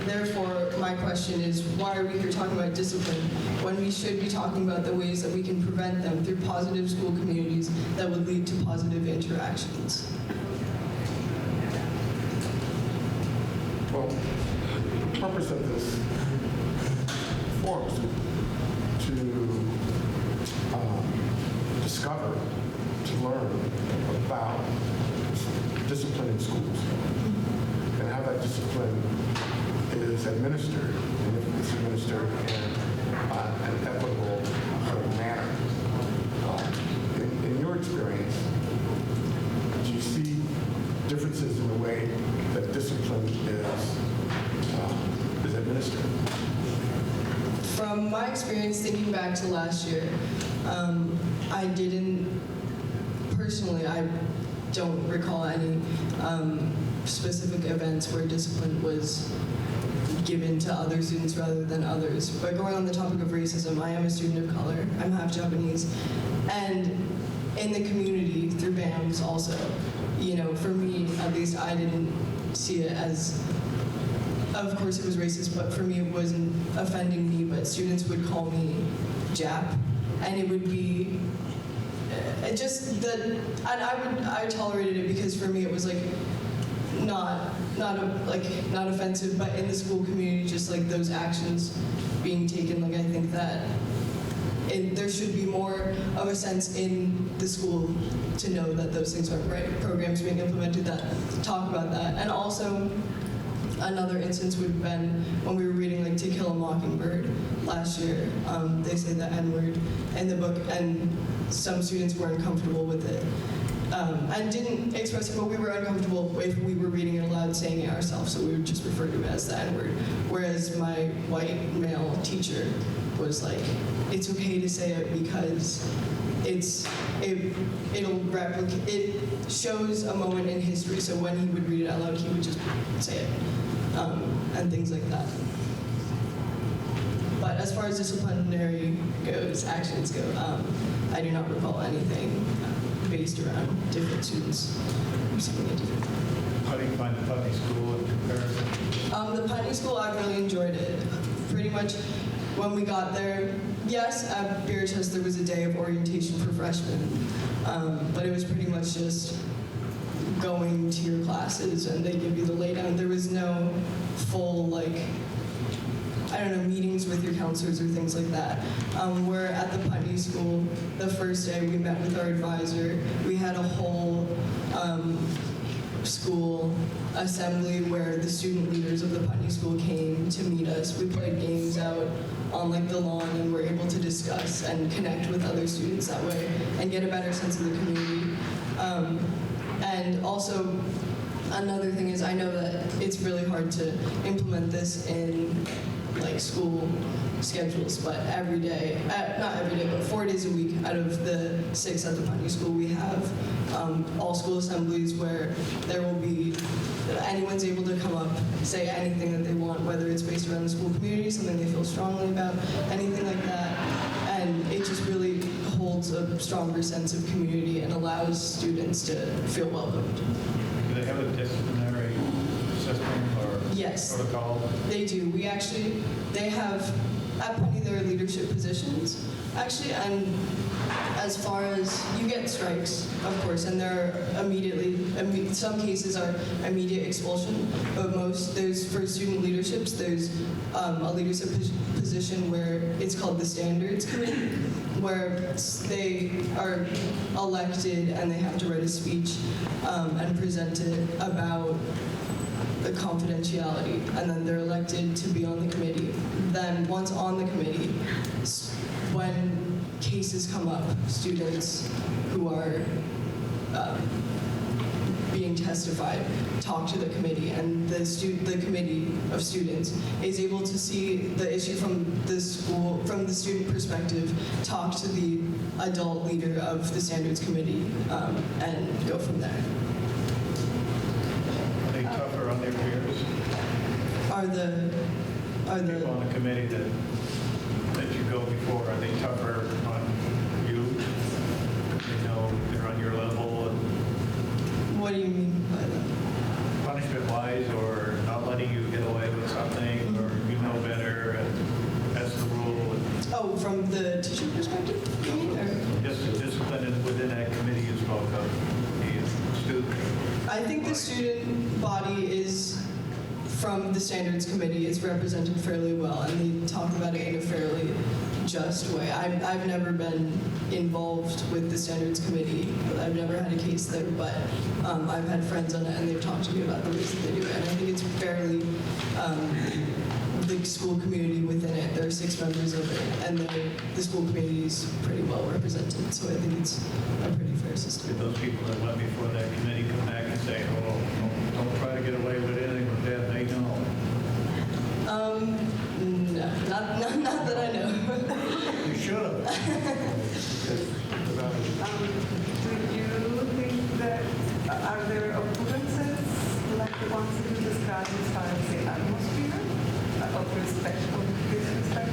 Therefore, my question is, why are we here talking about discipline when we should be talking about the ways that we can prevent them through positive school communities that would lead to positive interactions? Well, the purpose of this forum is to discover, to learn about discipline in schools and how that discipline is administered, and if it's administered in an equitable manner. In your experience, do you see differences in the way that discipline is administered? From my experience, thinking back to last year, I didn't, personally, I don't recall any specific events where discipline was given to other students rather than others. But going on the topic of racism, I am a student of color. I'm half Japanese. And in the community, through BAMS also, you know, for me, at least, I didn't see it as, of course it was racist, but for me it wasn't offending me, but students would call me Jap, and it would be just that, and I tolerated it because for me it was like not offensive, but in the school community, just like those actions being taken, like I think that there should be more of a sense in the school to know that those things aren't right. Programs being implemented that talk about that. And also, another instance would have been when we were reading like To Kill a Mockingbird last year. They say the N-word in the book, and some students were uncomfortable with it. And didn't express it, but we were uncomfortable if we were reading it aloud, saying it ourselves, so we would just refer to it as the N-word. Whereas my white male teacher was like, it's okay to say it because it'll replicate, it shows a moment in history, so when he would read it out loud, he would just say it, and things like that. But as far as disciplinary goes, actions go, I do not recall anything based around different students receiving a different. How do you find the Putney School in comparison? The Putney School, I really enjoyed it. Pretty much when we got there, yes, at Veritas there was a day of orientation for freshmen, but it was pretty much just going to your classes and they give you the laydown. There was no full, like, I don't know, meetings with your counselors or things like that. Where at the Putney School, the first day we met with our advisor. We had a whole school assembly where the student leaders of the Putney School came to meet us. We played games out on like the lawn and were able to discuss and connect with other students that way and get a better sense of the community. And also, another thing is I know that it's really hard to implement this in like school schedules, but every day, not every day, but 4 days a week out of the 6 at the Putney School, we have all school assemblies where there will be, anyone's able to come up, say anything that they want, whether it's based around the school community, something they feel strongly about, anything like that. And it just really holds a stronger sense of community and allows students to feel welcomed. Do they have a disciplinary system or Yes. protocol? They do. They have, at Putney there are leadership positions, actually, and as far as, you get strikes, of course, and there are some cases are immediate expulsion, but for student leaderships, there's a leadership position where it's called the Standards Committee, where they are elected and they have to write a speech and present it about the confidentiality, and then they're elected to be on the committee. Then once on the committee, when cases come up, students who are being testified talk to the committee, and the committee of students is able to see the issue from the school, from the student perspective, talk to the adult leader of the standards committee, and go from there. Are they tougher on their peers? Are the People on the committee that you go before, are they tougher on you? They know they're on your level and what do you mean by that? punishment-wise, or not letting you get away with something, or you know better, and that's the rule. Oh, from the teacher perspective, you mean? Or? Just the discipline within that committee is welcome. The student. I think the student body is, from the standards committee, is represented fairly well, and they talk about it in a fairly just way. I've never been involved with the standards committee. I've never had a case there, but I've had friends on it, and they've talked to me about the ways that they do it. And I think it's fairly, the like school community within it. There are 6 members of it, and the school community is pretty well represented. So I think it's a pretty fair system. Did those people that went before that committee come back and say, oh, don't try to get away with anything with that, they know? No, not that I know. You should have. Do you think that, are there occurrences like the ones that you described as far as the atmosphere of respect, of disrespect?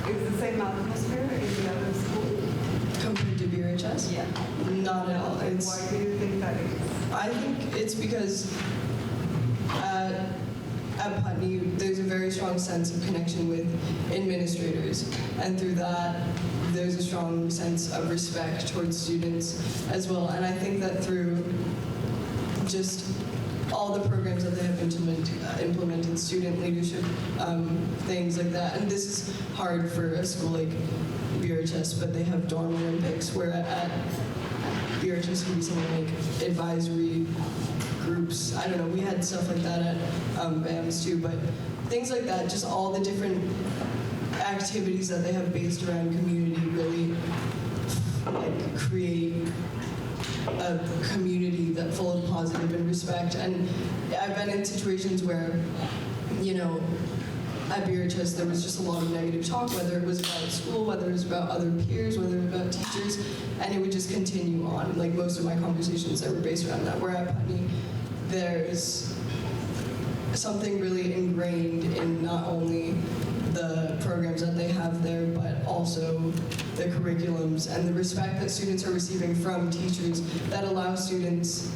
Is the same atmosphere in the other school? Compared to BRHS? Yeah. Not at all. Why do you think that is? I think it's because at Putney, there's a very strong sense of connection with administrators, and through that, there's a strong sense of respect towards students as well. And I think that through just all the programs that they have implemented student leadership, things like that. And this is hard for a school like BRHS, but they have dorm Olympics, where at BRHS could be something like advisory groups. I don't know, we had stuff like that at BAMS too, but things like that, just all the different activities that they have based around community really like create a community that full of positive and respect. And I've been in situations where, you know, at BRHS there was just a lot of negative talk, whether it was about school, whether it was about other peers, whether it was about teachers, and it would just continue on. Like most of my conversations that were based around that. Where at Putney, there's something really ingrained in not only the programs that they have there, but also the curriculums and the respect that students are receiving from teachers that allow students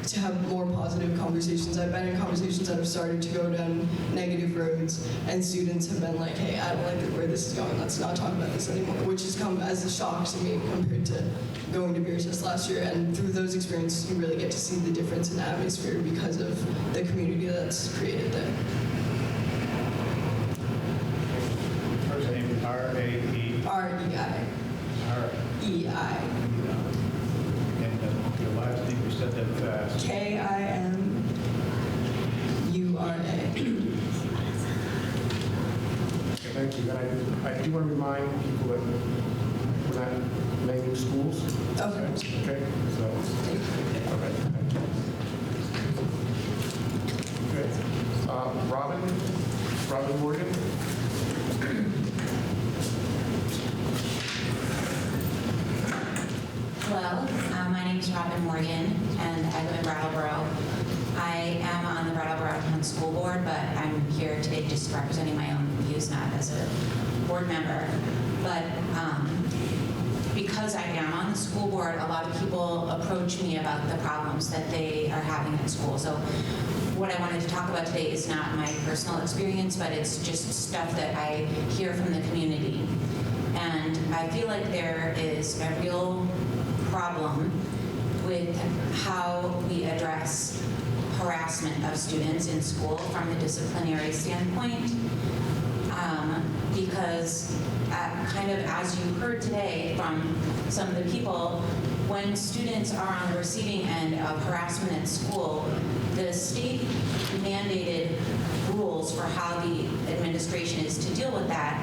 to have more positive conversations. I've been in conversations that have started to go down negative roads, and students have been like, hey, I don't like where this is going, let's not talk about this anymore, which has come as a shock to me compared to going to BRHS last year. And through those experiences, you really get to see the difference in atmosphere because of the community that's created there. First name is R-A-E. R-E-I. E-I. And your last name, you said that fast. K-I-M-U-R-A. Thank you. And I do want to remind people that we're not naming schools. Okay. Okay, so, all right. Thank you. Good. Robin Morgan. Hello, my name is Robin Morgan, and I live in Brattleboro. I am on the Brattleboro Town School Board, but I'm here today just representing my own views, not as a board member. But because I am on the school board, a lot of people approach me about the problems that they are having at school. So what I wanted to talk about today is not my personal experience, but it's just stuff that I hear from the community. And I feel like there is a real problem with how we address harassment of students in school from a disciplinary standpoint. Because kind of as you heard today from some of the people, when students are on the receiving end of harassment at school, the state mandated rules for how the administration is to deal with that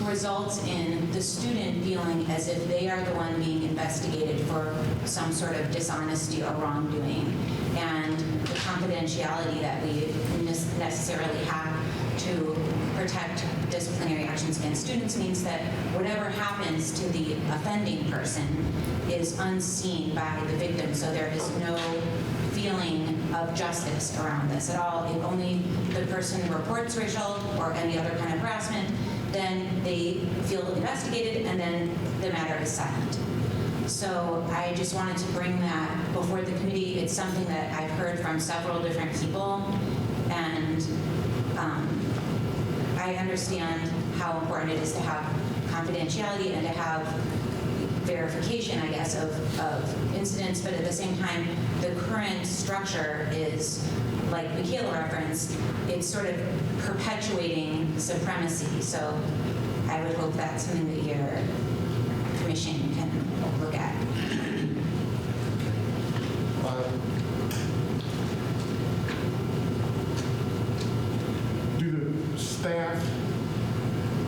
results in the student feeling as if they are the one being investigated for some sort of dishonesty or wrongdoing. And the confidentiality that we necessarily have to protect disciplinary actions against students means that whatever happens to the offending person is unseen by the victim. So there is no feeling of justice around this at all. If only the person reports racial or any other kind of harassment, then they feel investigated, and then the matter is silent. So I just wanted to bring that before the committee. It's something that I've heard from several different people, and I understand how important it is to have confidentiality and to have verification, I guess, of incidents, but at the same time, the current structure is, like Michaela referenced, it's sort of perpetuating supremacy. So I would hope that's something that your commission can look at. staff,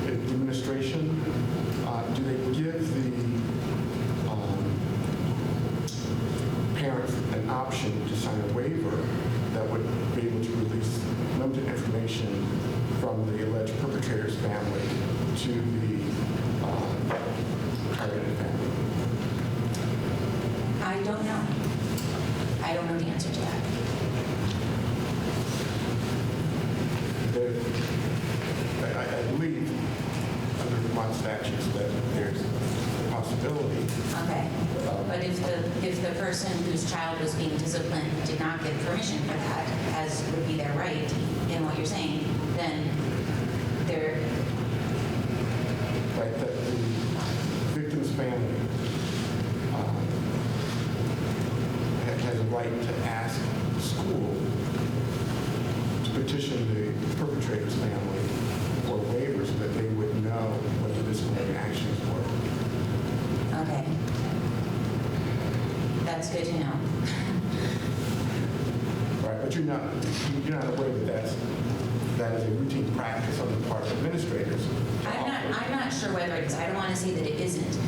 the administration, do they give the parents an option to sign a waiver that would be able to release limited information from the alleged perpetrator's family to the targeted family? I don't know. I don't know the answer to that. I believe under Vermont statutes that there's a possibility. Okay. But if the person whose child was being disciplined did not get permission for that, as would be their right in what you're saying, then they're... Right, that the victim's family has a right to ask the school to petition the perpetrator's family for waivers so that they would know what the disciplinary actions were. Okay. That's good to know. Right, but you're not aware that that is a routine practice on the part of administrators. I'm not sure whether it is. I don't want to say that it isn't,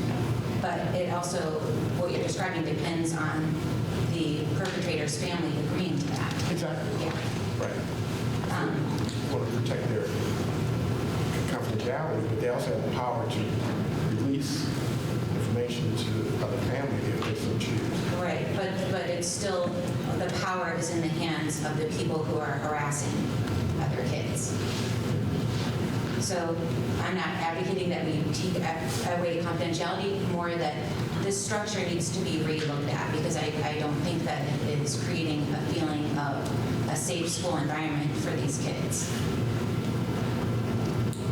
but it also, what you're describing depends on the perpetrator's family agreeing to that. Exactly. Yeah. Right. Want to protect their confidentiality, but they also have the power to release information to other family if they so choose. Right, but it's still, the power is in the hands of the people who are harassing other kids. So I'm not advocating that we take away confidentiality, more that this structure needs to be re-looked at, because I don't think that it's creating a feeling of a safe school environment for these kids.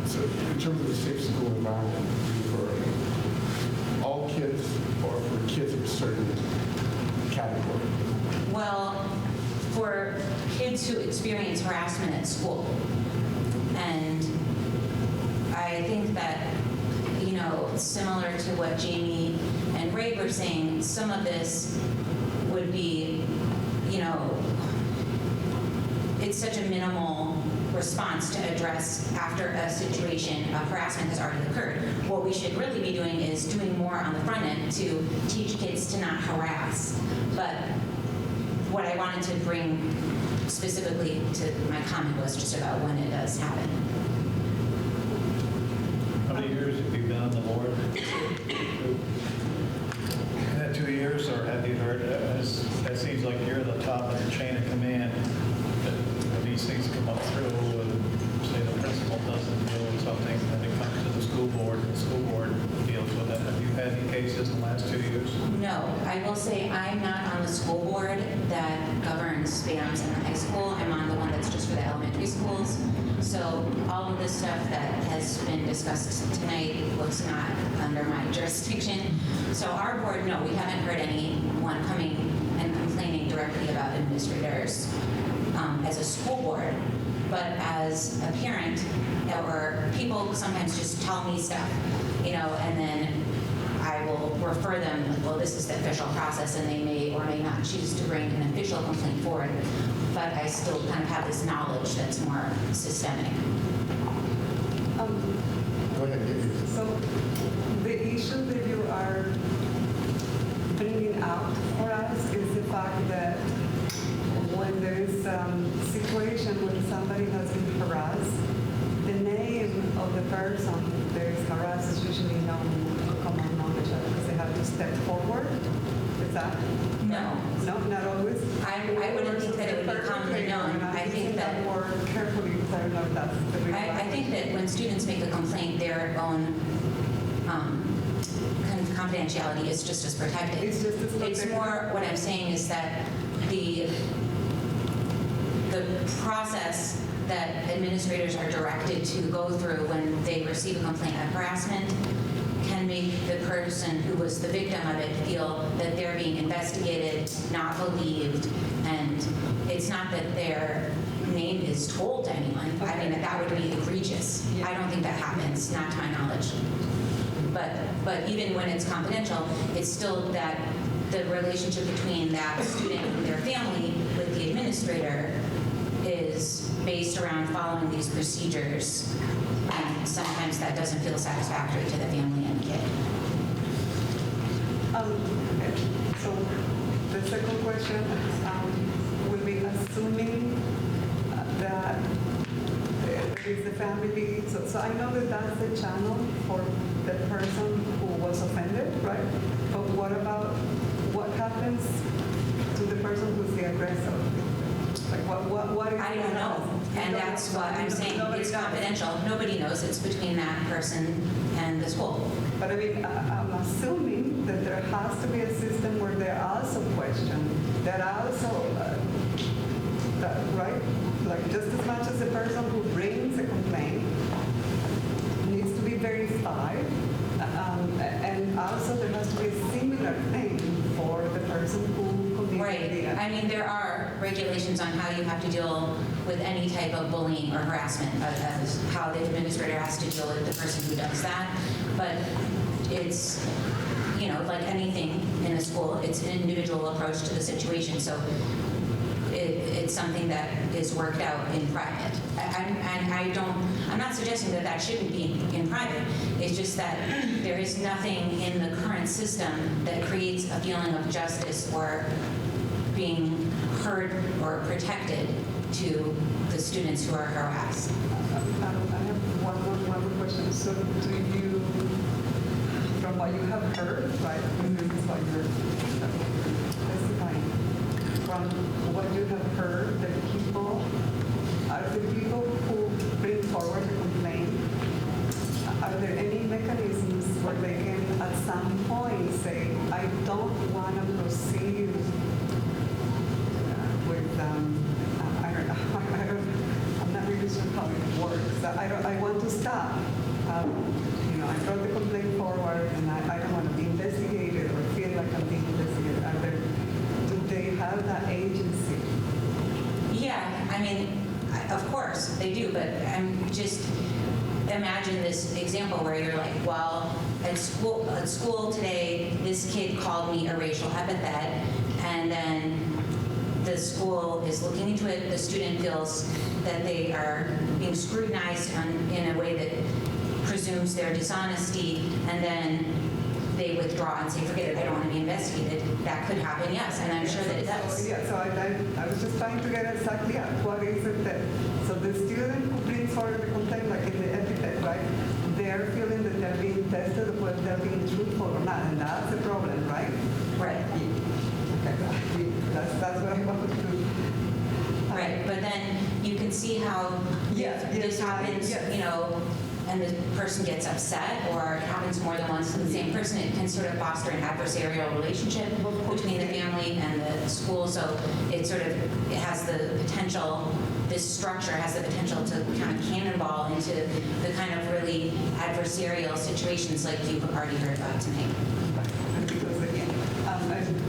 So in terms of the safe school environment, for all kids or for kids of a certain category? Well, for kids who experience harassment at school. And I think that, similar to what Jamie and Ray were saying, some of this would be, it's such a minimal response to address after a situation of harassment has already occurred. What we should really be doing is doing more on the front end to teach kids to not harass. But what I wanted to bring specifically to my comment was just about when it does happen. How many years have you been on the board? In that 2 years, or have you heard, that seems like you're the top of the chain of command, that when these things come up through, and say the principal doesn't deal with something, then it comes to the school board, and the school board deals with it. Have you had any cases in the last 2 years? No, I will say I'm not on the school board that governs spams in the high school. I'm on the one that's just for the elementary schools. So all of this stuff that has been discussed tonight was not under my jurisdiction. So our board, no, we haven't heard anyone coming and complaining directly about administrators as a school board. But as a parent, or people sometimes just tell me stuff, and then I will refer them, well, this is the official process, and they may or may not choose to bring an official complaint forward. But I still kind of have this knowledge that's more systemic. Go ahead, Gibby. So the issue that you are bringing out for us is the fact that when there is a situation when somebody has been harassed, the name of the person that is harassed is usually known to common knowledge because they have to step forward. Is that? No. No, not always. I wouldn't think that it would be commonly known. I think that more carefully because I don't know if that's the reason. I think that when students make a complaint, their own confidentiality is just as protected. It's just as protected. It's more, what I'm saying is that the process that administrators are directed to go through when they receive a complaint of harassment can make the person who was the victim of it feel that they're being investigated, not believed, and it's not that their name is told to anyone. I mean, that would be egregious. I don't think that happens, not to my knowledge. But even when it's confidential, it's still that the relationship between that student and their family with the administrator is based based around following these procedures, and sometimes that doesn't feel satisfactory to the family and the kid. Okay. So the second question will be assuming that there is the family. So I know that that's the channel for the person who was offended, right? But what happens to the person who's the aggressor? Like what is I don't know, and that's what I'm saying, it's confidential. Nobody knows, it's between that person and the school. But I mean, I'm assuming that there has to be a system where there are also questions, that also, right? Like just as much as the person who brings a complaint needs to be verified, and also there has to be a similar thing for the person who committed Right. I mean, there are regulations on how you have to deal with any type of bullying or harassment, as how the administrator has to deal with the person who does that. But it's, like anything in a school, it's an individual approach to the situation. So it's something that is worked out in private. I'm not suggesting that that shouldn't be in private. It's just that there is nothing in the current system that creates a feeling of justice or being heard or protected to the students who are harassed. I have one more question. So do you, from what you have heard, right, and this is what you're testifying, from what you have heard, the people who bring forward the complaint, are there any mechanisms where they can at some point say, I don't want to proceed with, I'm not really sure how it works. I want to stop. I brought the complaint forward and I don't want to be investigated or feel like I'm being investigated. Do they have that agency? Yeah, I mean, of course they do, but I'm just imagine this example where you're like, well, at school today, this kid called me a racial epithet, and then the school is looking into it. The student feels that they are being scrutinized in a way that presumes their dishonesty, and then they withdraw and say, forget it, I don't want to be investigated. That could happen, yes, and I'm sure that it does. So I was just trying to get exactly at what is it that, so the student who brings forward the complaint, like in the epithet, right, they're feeling that they're being tested, whether they're being truthful or not, and that's the problem, right? Right. Okay, that's what I want to do. Right, but then you can see how this happens, and the person gets upset, or it happens more than once to the same person. It can sort of foster an adversarial relationship between the family and the school. So it has the potential, this structure has the potential to kind of cannonball into the kind of really adversarial situations like you've already heard about tonight.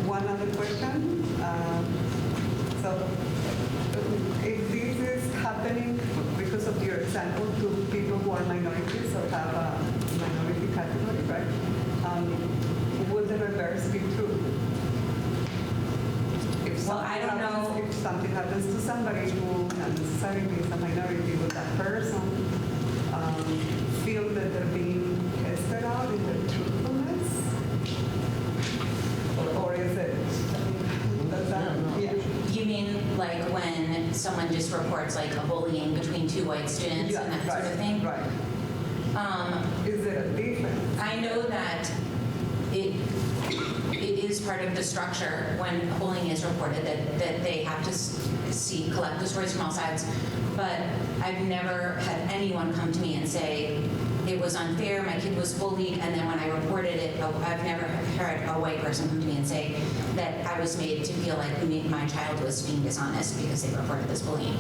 One other question. So if this is happening because of your example to people who are minorities or have a minority category, right? Would the reverse be true? I don't know. If something happens to somebody who not necessarily is a minority, would that person feel that they're being tested out in their truthfulness? Or is it? You mean like when someone just reports like a bullying between two white students and that sort of thing? Right. Is there a difference? I know that it is part of the structure when bullying is reported that they have to collect the stories from all sides. But I've never had anyone come to me and say, it was unfair, my kid was bullied, and then when I reported it, I've never heard a white person come to me and say that I was made to feel like my child was being dishonest because they reported this bullying.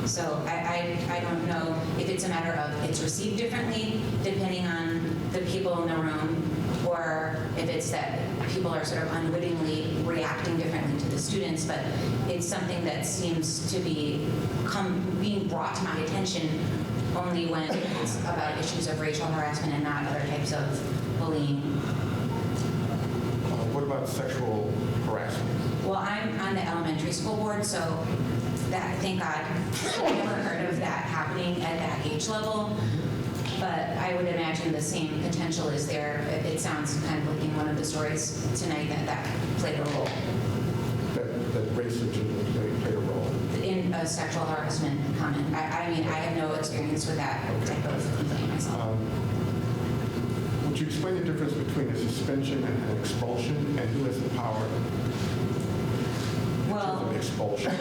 So I don't know if it's a matter of it's received differently depending on the people in the room, or if it's that people are sort of unwittingly reacting differently to the students, but it's something that seems to be being brought to my attention only when it's about issues of racial harassment and not other types of bullying. What about sexual harassment? Well, I'm on the elementary school board, so that thank God. I've never heard of that happening at that age level, but I would imagine the same potential is there. It sounds kind of like in one of the stories tonight that played a role. That racism played a role. In a sexual harassment comment. I mean, I have no experience with that type of complaint myself. Would you explain the difference between a suspension and an expulsion, and who has the power Well, of expulsion?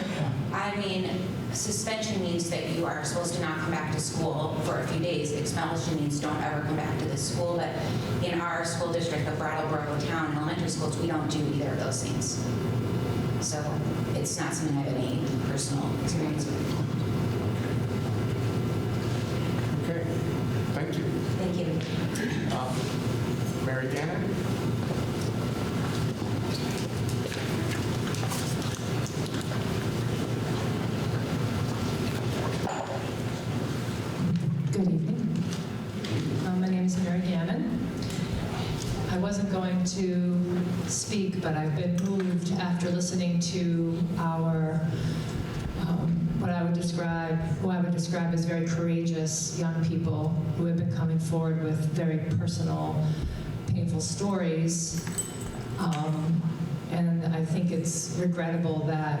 I mean, suspension means that you are supposed to not come back to school for a few days. Expulsion means don't ever come back to the school. But in our school district of Brattleboro town elementary schools, we don't do either of those things. So it's not something I have any personal experience with. Okay, thank you. Thank you. Mary Gannon? Good evening. My name is Mary Gannon. I wasn't going to speak, but I've been moved after listening to our, who I would describe as very courageous young people who have been coming forward with very personal, painful stories. And I think it's regrettable that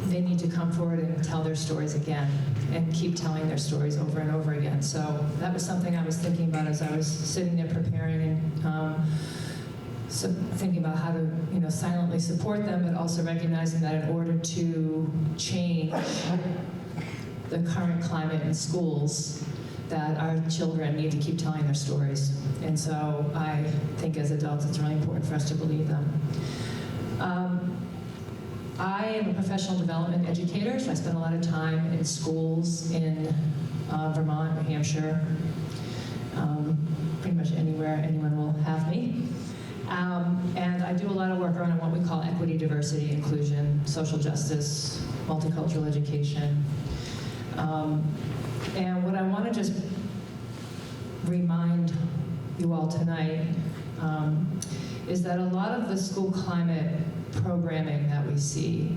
they need to come forward and tell their stories again and keep telling their stories over and over again. So that was something I was thinking about as I was sitting there preparing and so thinking about how to, silently support them, but also recognizing that in order to change the current climate in schools, that our children need to keep telling their stories. And so I think as adults, it's really important for us to believe them. I am a professional development educator, so I spend a lot of time in schools in Vermont, New Hampshire, pretty much anywhere anyone will have me. And I do a lot of work around what we call equity, diversity, inclusion, social justice, multicultural education. And what I want to just remind you all tonight is that a lot of the school climate programming that we see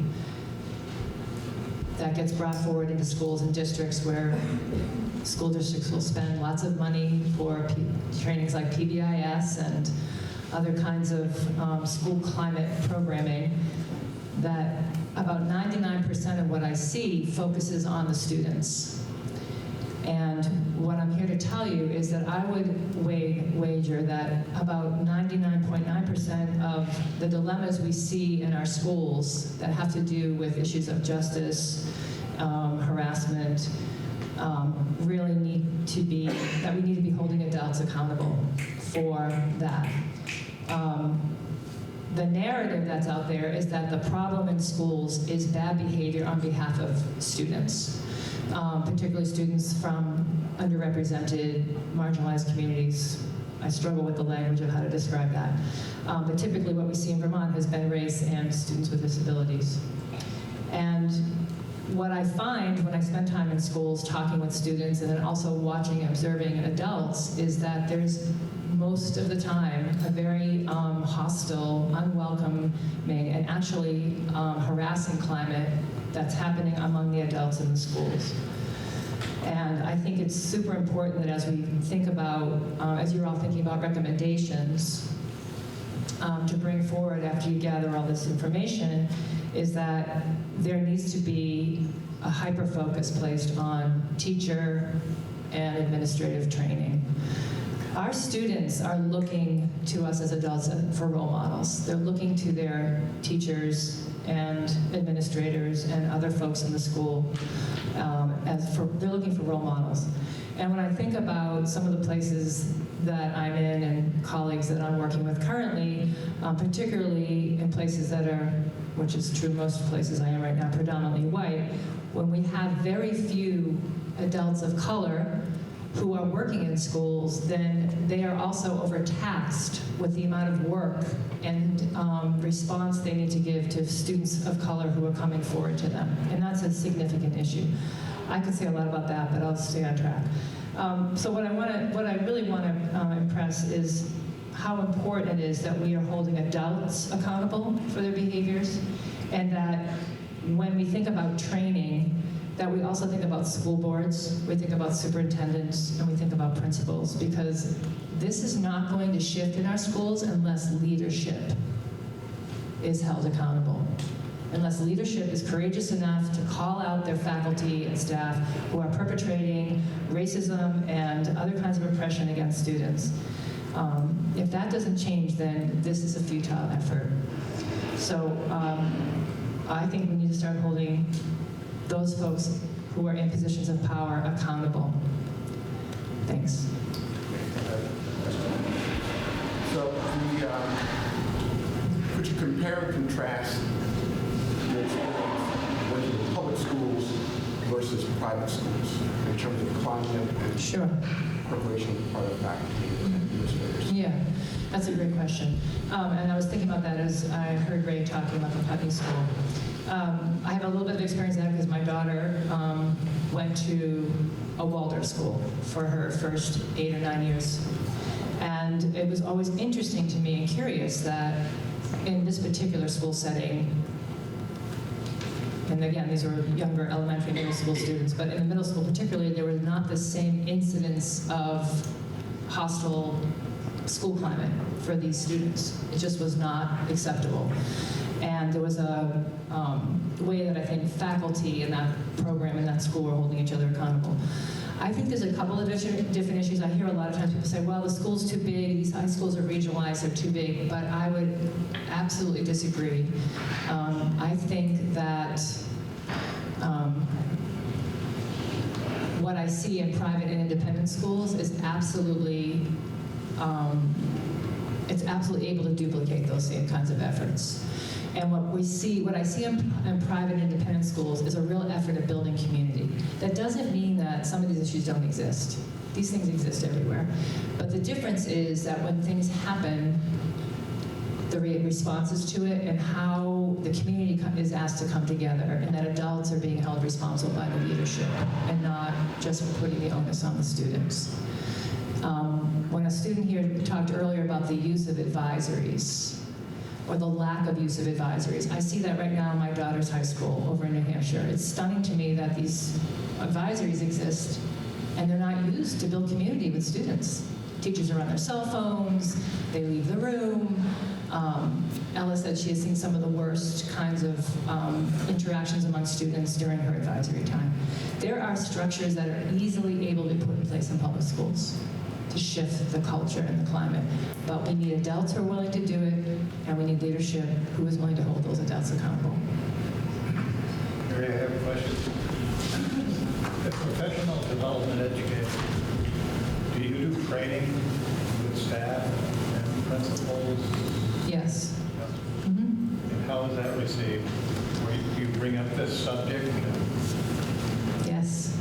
that gets brought forward into schools and districts where school districts will spend lots of money for trainings like PBIS and other kinds of school climate programming, that about 99% of what I see focuses on the students. And what I'm here to tell you is that I would wager that about 99.9% of the dilemmas we see in our schools that have to do with issues of justice, harassment, really need to be, that we need to be holding adults accountable for that. The narrative that's out there is that the problem in schools is bad behavior on behalf of students. Particularly students from underrepresented, marginalized communities. I struggle with the language of how to describe that. But typically what we see in Vermont has been race and students with disabilities. And what I find when I spend time in schools talking with students and then also watching and observing adults is that there's most of the time a very hostile, unwelcoming, and actually harassing climate that's happening among the adults in the schools. And I think it's super important that as we think about, as you're all thinking about recommendations to bring forward after you gather all this information, is that there needs to be a hyper-focus placed on teacher and administrative training. Our students are looking to us as adults for role models. They're looking to their teachers and administrators and other folks in the school they're looking for role models. And when I think about some of the places that I'm in and colleagues that I'm working with currently, particularly in places that are, which is true most places I am right now, predominantly white, when we have very few adults of color who are working in schools, then they are also overtaxed with the amount of work and response they need to give to students of color who are coming forward to them. And that's a significant issue. I could say a lot about that, but I'll stay on track. So what I really want to impress is how important it is that we are holding adults accountable for their behaviors, and that when we think about training, that we also think about school boards, we think about superintendents, and we think about principals, because this is not going to shift in our schools unless leadership is held accountable. Unless leadership is courageous enough to call out their faculty and staff who are perpetrating racism and other kinds of oppression against students. If that doesn't change, then this is a futile effort. So I think we need to start holding those folks who are in positions of power accountable. Thanks. So could you compare and contrast your experience working in public schools versus private schools in terms of climate and Sure. preparation of part of faculty and administrators? Yeah, that's a great question. And I was thinking about that as I heard Ray talking about the public school. I have a little bit of experience in that because my daughter went to a Waldorf school for her first 8 or 9 years. And it was always interesting to me and curious that in this particular school setting, and again, these were younger elementary, middle school students, but in the middle school particularly, there was not the same incidence of hostile school climate for these students. It just was not acceptable. And there was a way that I think faculty in that program, in that school, were holding each other accountable. I think there's a couple of different issues. I hear a lot of times people say, well, the school's too big, these high schools are regionalized, they're too big, but I would absolutely disagree. I think that what I see in private and independent schools is absolutely, it's absolutely able to duplicate those same kinds of efforts. And what I see in private and independent schools is a real effort at building community. That doesn't mean that some of these issues don't exist. These things exist everywhere. But the difference is that when things happen, the responses to it and how the community is asked to come together, and that adults are being held responsible by the leadership and not just putting the onus on the students. When a student here talked earlier about the use of advisories, or the lack of use of advisories. I see that right now in my daughter's high school over in New Hampshire. It's stunning to me that these advisories exist and they're not used to build community with students. Teachers are on their cell phones, they leave the room. Ella said she has seen some of the worst kinds of interactions among students during her advisory time. There are structures that are easily able to be put in place in public schools to shift the culture and the climate. But we need adults who are willing to do it, and we need leadership who is willing to hold those adults accountable. Mary, I have a question. The professional development education, do you do training with staff and principals? Yes. And how is that received? Where you bring up this subject? Yes.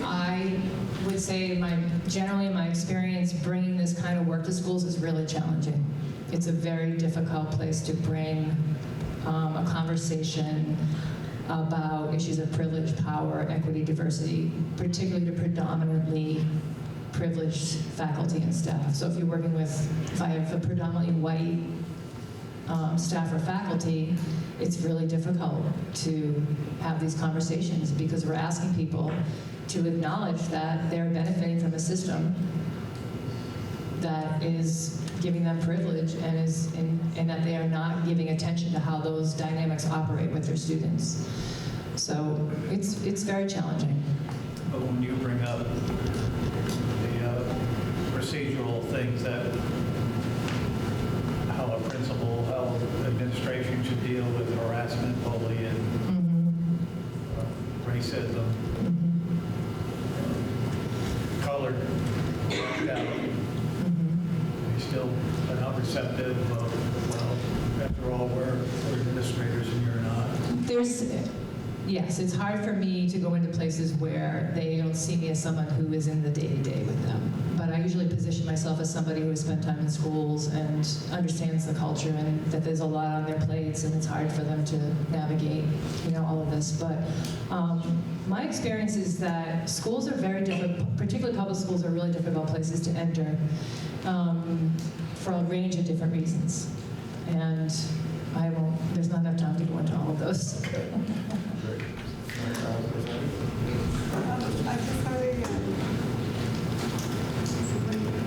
I would say generally my experience bringing this kind of work to schools is really challenging. It's a very difficult place to bring a conversation about issues of privilege, power, equity, diversity, particularly to predominantly privileged faculty and staff. So if you're working with, if I have a predominantly white staff or faculty, it's really difficult to have these conversations because we're asking people to acknowledge that they're benefiting from a system that is giving them privilege and that they are not giving attention to how those dynamics operate with their students. So it's very challenging. But when you bring up the procedural things that how a principal, how administration should deal with harassment, bullying, racism, colored, they still are not receptive of, well, after all, we're administrators and you're not. Yes, it's hard for me to go into places where they don't see me as someone who is in the day-to-day with them. But I usually position myself as somebody who has spent time in schools and understands the culture and that there's a lot on their plates and it's hard for them to navigate, all of this. But my experience is that schools are very difficult, particularly public schools are really difficult places to enter for a range of different reasons. And I won't, there's not enough time to go into all of those. Great. I just had a,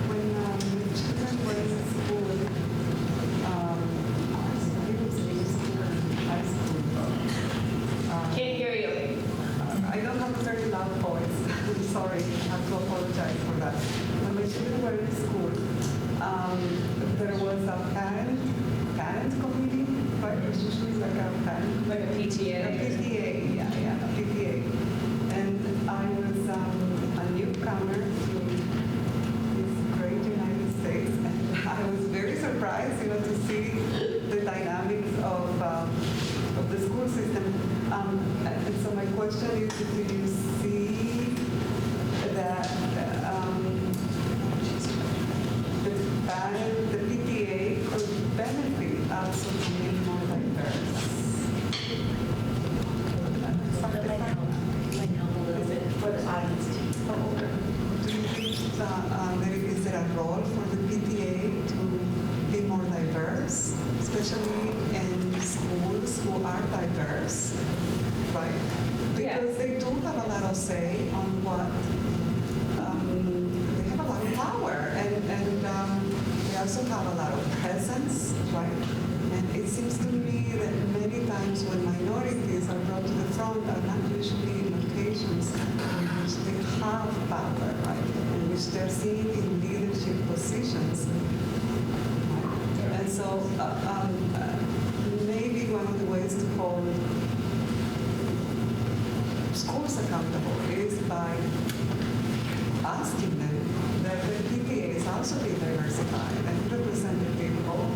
when the children were in school, middle school and high school. Can't hear you. I don't have a very loud voice. I'm sorry. I have to apologize for that. When my children were in school, there was a parent committee, right? It's usually like a parent. Like a PTA. A PTA, yeah, a PTA. And I was a newcomer to this great United States, and I was very surprised, to see the dynamics of the school system. And so my question is, do you see that the PTA could benefit also from being more diverse? For the audience. Do you think is there a role for the PTA to be more diverse, especially in schools who are diverse, right? Because they do have a lot of say on what, they have a lot of power, and they also have a lot of presence, right? And it seems to me that many times when minorities are brought to the front are not usually in locations in which they have power, right? In which they're seen in leadership positions. And so maybe one of the ways to hold schools accountable is by asking them that the PTAs also be diversified and representative of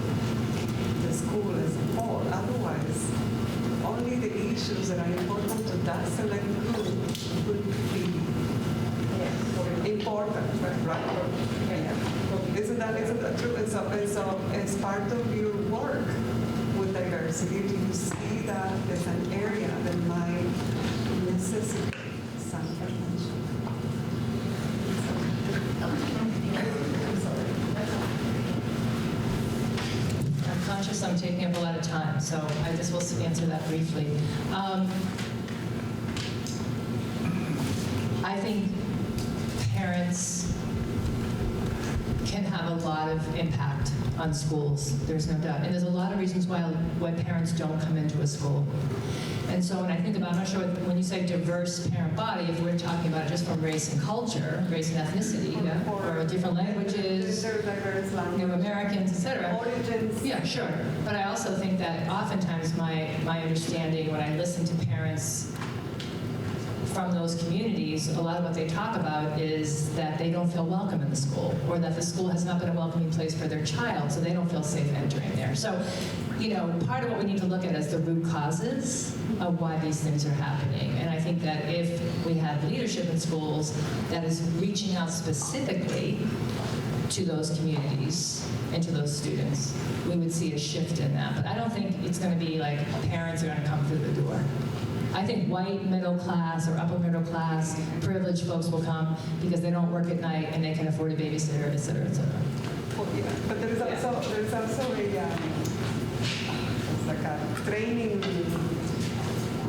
the school as a whole. Otherwise, only the issues that are important to that select group would be important, right? Isn't that true? And so as part of your work with diversity, do you see that as an area that might necessitate some attention? I'm conscious I'm taking up a lot of time, so I just will answer that briefly. I think parents can have a lot of impact on schools, there's no doubt. And there's a lot of reasons why parents don't come into a school. And so when I think about, I'm not sure, when you say diverse parent body, if we're talking about it just from race and culture, race and ethnicity, or different languages, New Americans, et cetera. Origins. Yeah, sure. But I also think that oftentimes my understanding when I listen to parents from those communities, a lot of what they talk about is that they don't feel welcome in the school, or that the school has not been a welcoming place for their child, so they don't feel safe entering there. So, part of what we need to look at is the root causes of why these things are happening. And I think that if we have leadership in schools that is reaching out specifically to those communities and to those students, we would see a shift in that. But I don't think it's going to be like parents are going to come through the door. I think white middle class or upper middle class privileged folks will come because they don't work at night and they can afford a babysitter, et cetera, et cetera. Well, yeah. But there's also it's like a training,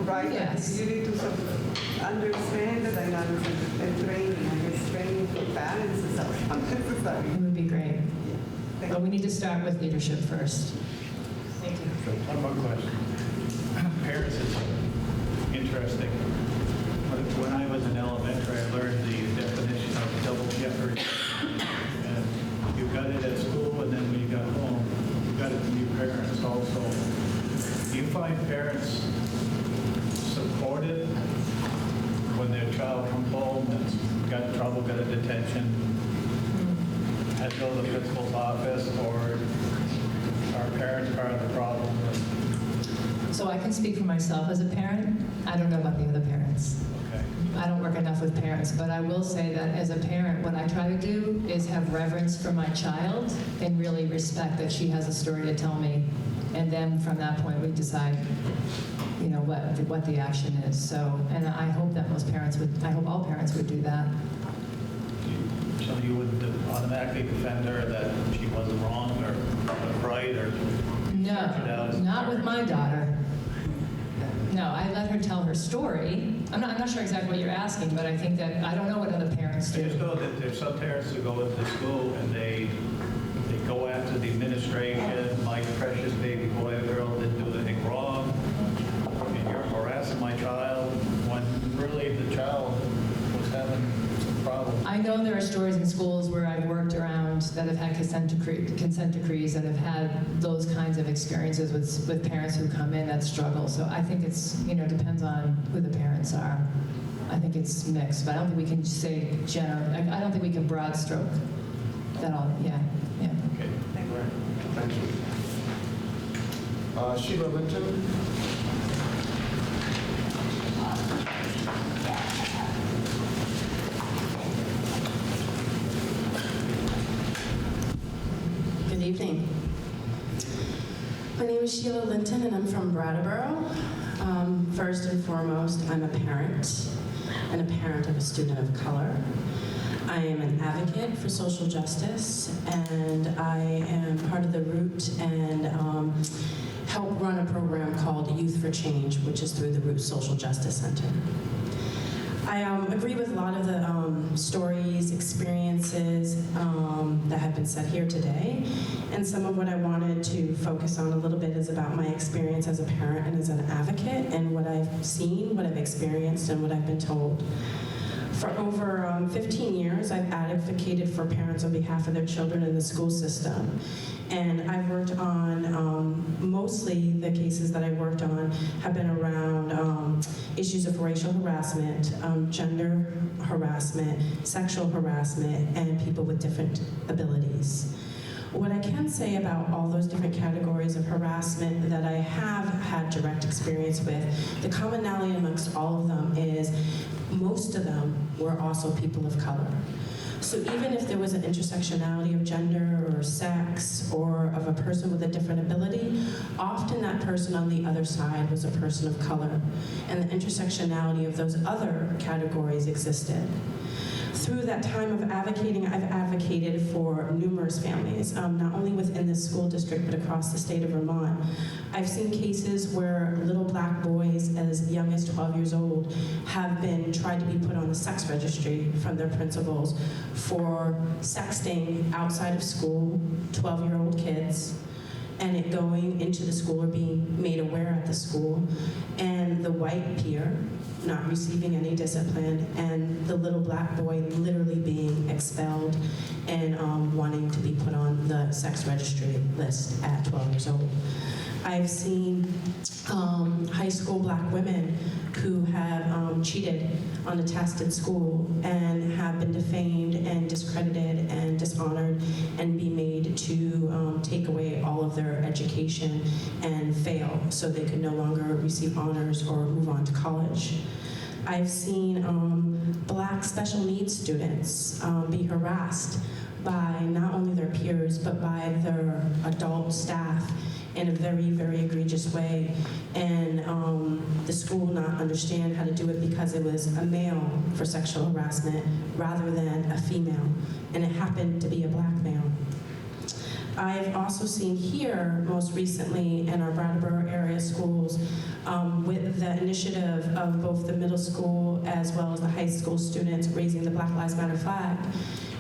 right? Yes. You need to sort of understand the dynamics and training. I guess training for parents is also necessary. It would be great. Thank But we need to start with leadership first. Thank you. One more question. Parents is interesting. When I was in elementary, I learned the definition of double jeopardy. And you got it at school, and then when you got home, you got it from your parents also. Do you find parents supported when their child comes home that's got in trouble, got a detention, has to go to the principal's office, or are parents part of the problem? So I can speak for myself as a parent. I don't know about the other parents. Okay. I don't work enough with parents, but I will say that as a parent, what I try to do is have reverence for my child and really respect that she has a story to tell me. And then from that point, we decide, what the action is. So, and I hope that I hope all parents would do that. So you wouldn't automatically defend her that she wasn't wrong or right, or started out as a not with parent. my daughter. No, I let her tell her story. I'm not sure exactly what you're asking, but I think that, I don't know what other parents I do. just know that there's some parents who go into the school and they go after the administration, my precious baby boy or girl didn't do anything wrong, and you're harassing my child, when really the child was having some problems. I know there are stories in schools where I've worked around that have had consent decrees that have had those kinds of experiences with parents who come in that struggle. So I think it's, depends on who the parents are. I think it's mixed, but I don't think we can say general. I don't think we can broad stroke that all. Yeah. Okay. Thank you. Sheila Linton. Good evening. My name is Sheila Linton and I'm from Brattleboro. First and foremost, I'm a parent and a parent of a student of color. I am an advocate for social justice and I am part of the Root and help run a program called Youth for Change, which is through the Root Social Justice Center. I agree with a lot of the stories, experiences that have been said here today. And some of what I wanted to focus on a little bit is about my experience as a parent and as an advocate and what I've seen, what I've experienced, and what I've been told. For over 15 years, I've advocated for parents on behalf of their children in the school system. And I've worked on, mostly the cases that I worked on have been around issues of racial harassment, gender harassment, sexual harassment, and people with different abilities. What I can say about all those different categories of harassment that I have had direct experience with, the commonality amongst all of them is most of them were also people of color. So even if there was an intersectionality of gender or sex or of a person with a different ability, often that person on the other side was a person of color. And the intersectionality of those other categories existed. Through that time of advocating, I've advocated for numerous families, not only within this school district, but across the state of Vermont. I've seen cases where little black boys as young as 12 years old have been tried to be put on the sex registry from their principals for sexting outside of school, 12-year-old kids, and it going into the school or being made aware at the school, and the white peer not receiving any discipline, and the little black boy literally being expelled and wanting to be put on the sex registry list at 12 years old. I've seen high school black women who have cheated on a test in school and have been defamed and discredited and dishonored and be made to take away all of their education and fail so they could no longer receive honors or move on to college. I've seen black special needs students be harassed by not only their peers but by their adult staff in a very, very egregious way, and the school not understand how to do it because it was a male for sexual harassment rather than a female, and it happened to be a black male. I've also seen here, most recently in our Brattleboro area schools, with the initiative of both the middle school as well as the high school students raising the Black Lives Matter flag,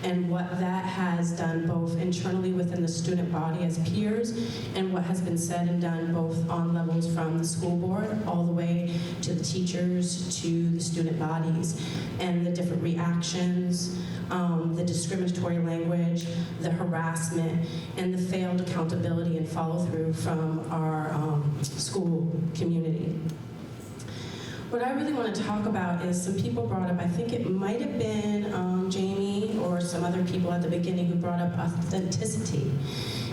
and what that has done both internally within the student body as peers and what has been said and done both on levels from the school board all the way to the teachers to the student bodies, and the different reactions, the discriminatory language, the harassment, and the failed accountability and follow-through from our school community. What I really want to talk about is some people brought up, I think it might have been Jamie or some other people at the beginning who brought up authenticity.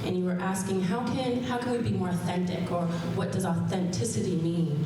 And you were asking, how can we be more authentic, or what does authenticity mean?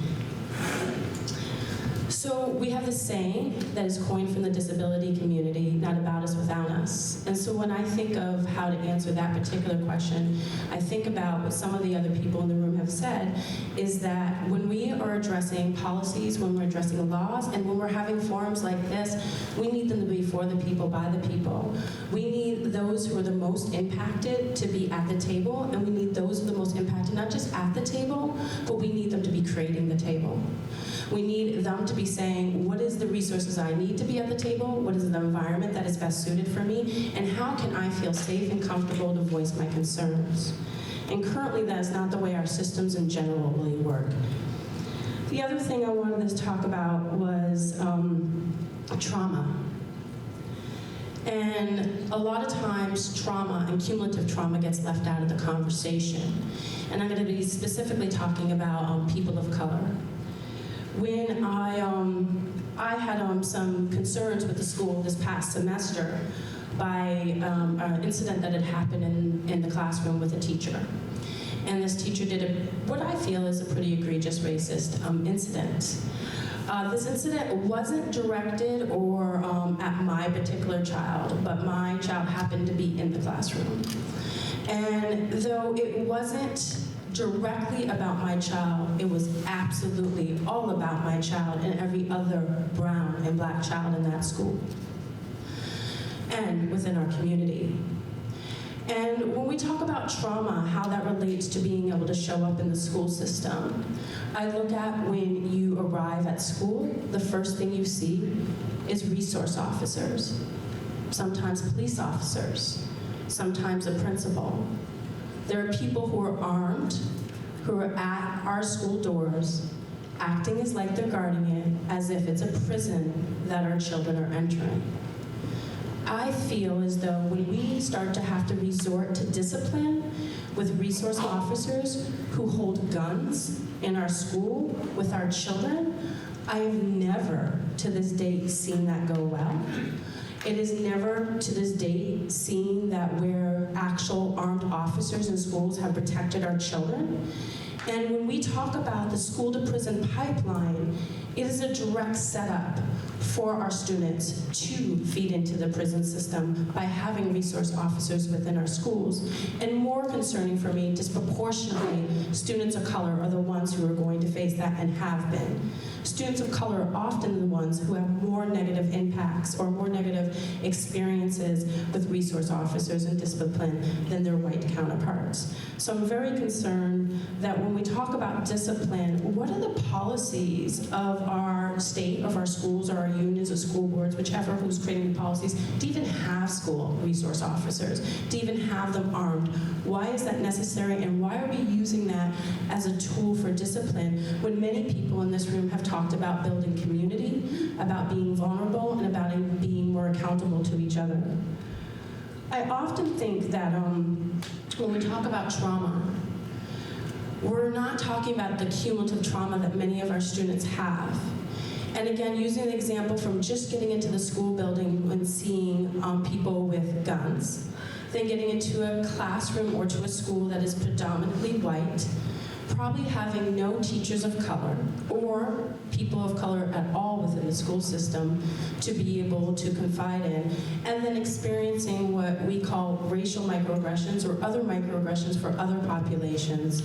So we have this saying that is coined from the disability community, not about us, without us. And so when I think of how to answer that particular question, I think about what some of the other people in the room have said, is that when we are we're addressing policies, when we're addressing laws, and when we're having forums like this, we need them to be for the people, by the people. We need those who are the most impacted to be at the table, and we need those who are the most impacted, not just at the table, but we need them to be creating the table. We need them to be saying, what is the resources I need to be at the table? What is the environment that is best suited for me? And how can I feel safe and comfortable to voice my concerns? And currently, that is not the way our systems in general really work. The other thing I wanted to talk about was trauma. And a lot of times, trauma and cumulative trauma gets left out of the conversation. And I'm going to be specifically talking about people of color. When I had some concerns with the school this past semester by an incident that had happened in the classroom with a teacher. And this teacher did what I feel is a pretty egregious racist incident. This incident wasn't directed or at my particular child, but my child happened to be in the classroom. And though it wasn't directly about my child, it was absolutely all about my child and every other brown and black child in that school and within our community. And when we talk about trauma, how that relates to being able to show up in the school system, I look at when you arrive at school, the first thing you see is resource officers, sometimes police officers, sometimes a principal. There are people who are armed, who are at our school doors, acting as like they're guarding it, as if it's a prison that our children are entering. I feel as though when we start to have to resort to discipline with resource officers who hold guns in our school with our children, I have never to this date seen that go well. It is never to this date seen that where actual armed officers in schools have protected our children. And when we talk about the school to prison pipeline, it is a direct setup for our students to feed into the prison system by having resource officers within our schools. And more concerning for me, disproportionately, students of color are the ones who are going to face that and have been. Students of color are often the ones who have more negative impacts or more negative experiences with resource officers and discipline than their white counterparts. So I'm very concerned that when we talk about discipline, what are the policies of our state, of our schools, or our unions or school boards, whichever who's creating the policies, to even have school resource officers, to even have them armed? Why is that necessary, and why are we using that as a tool for discipline when many people in this room have talked about building community, about being vulnerable, and about being more accountable to each other? I often think that when we talk about trauma, we're not talking about the cumulative trauma that many of our students have. And again, using the example from just getting into the school building and seeing people with guns, then getting into a classroom or to a school that is predominantly white, probably having no teachers of color or people of color at all within the school system to be able to confide in, and then experiencing what we call racial microaggressions or other microaggressions for other populations,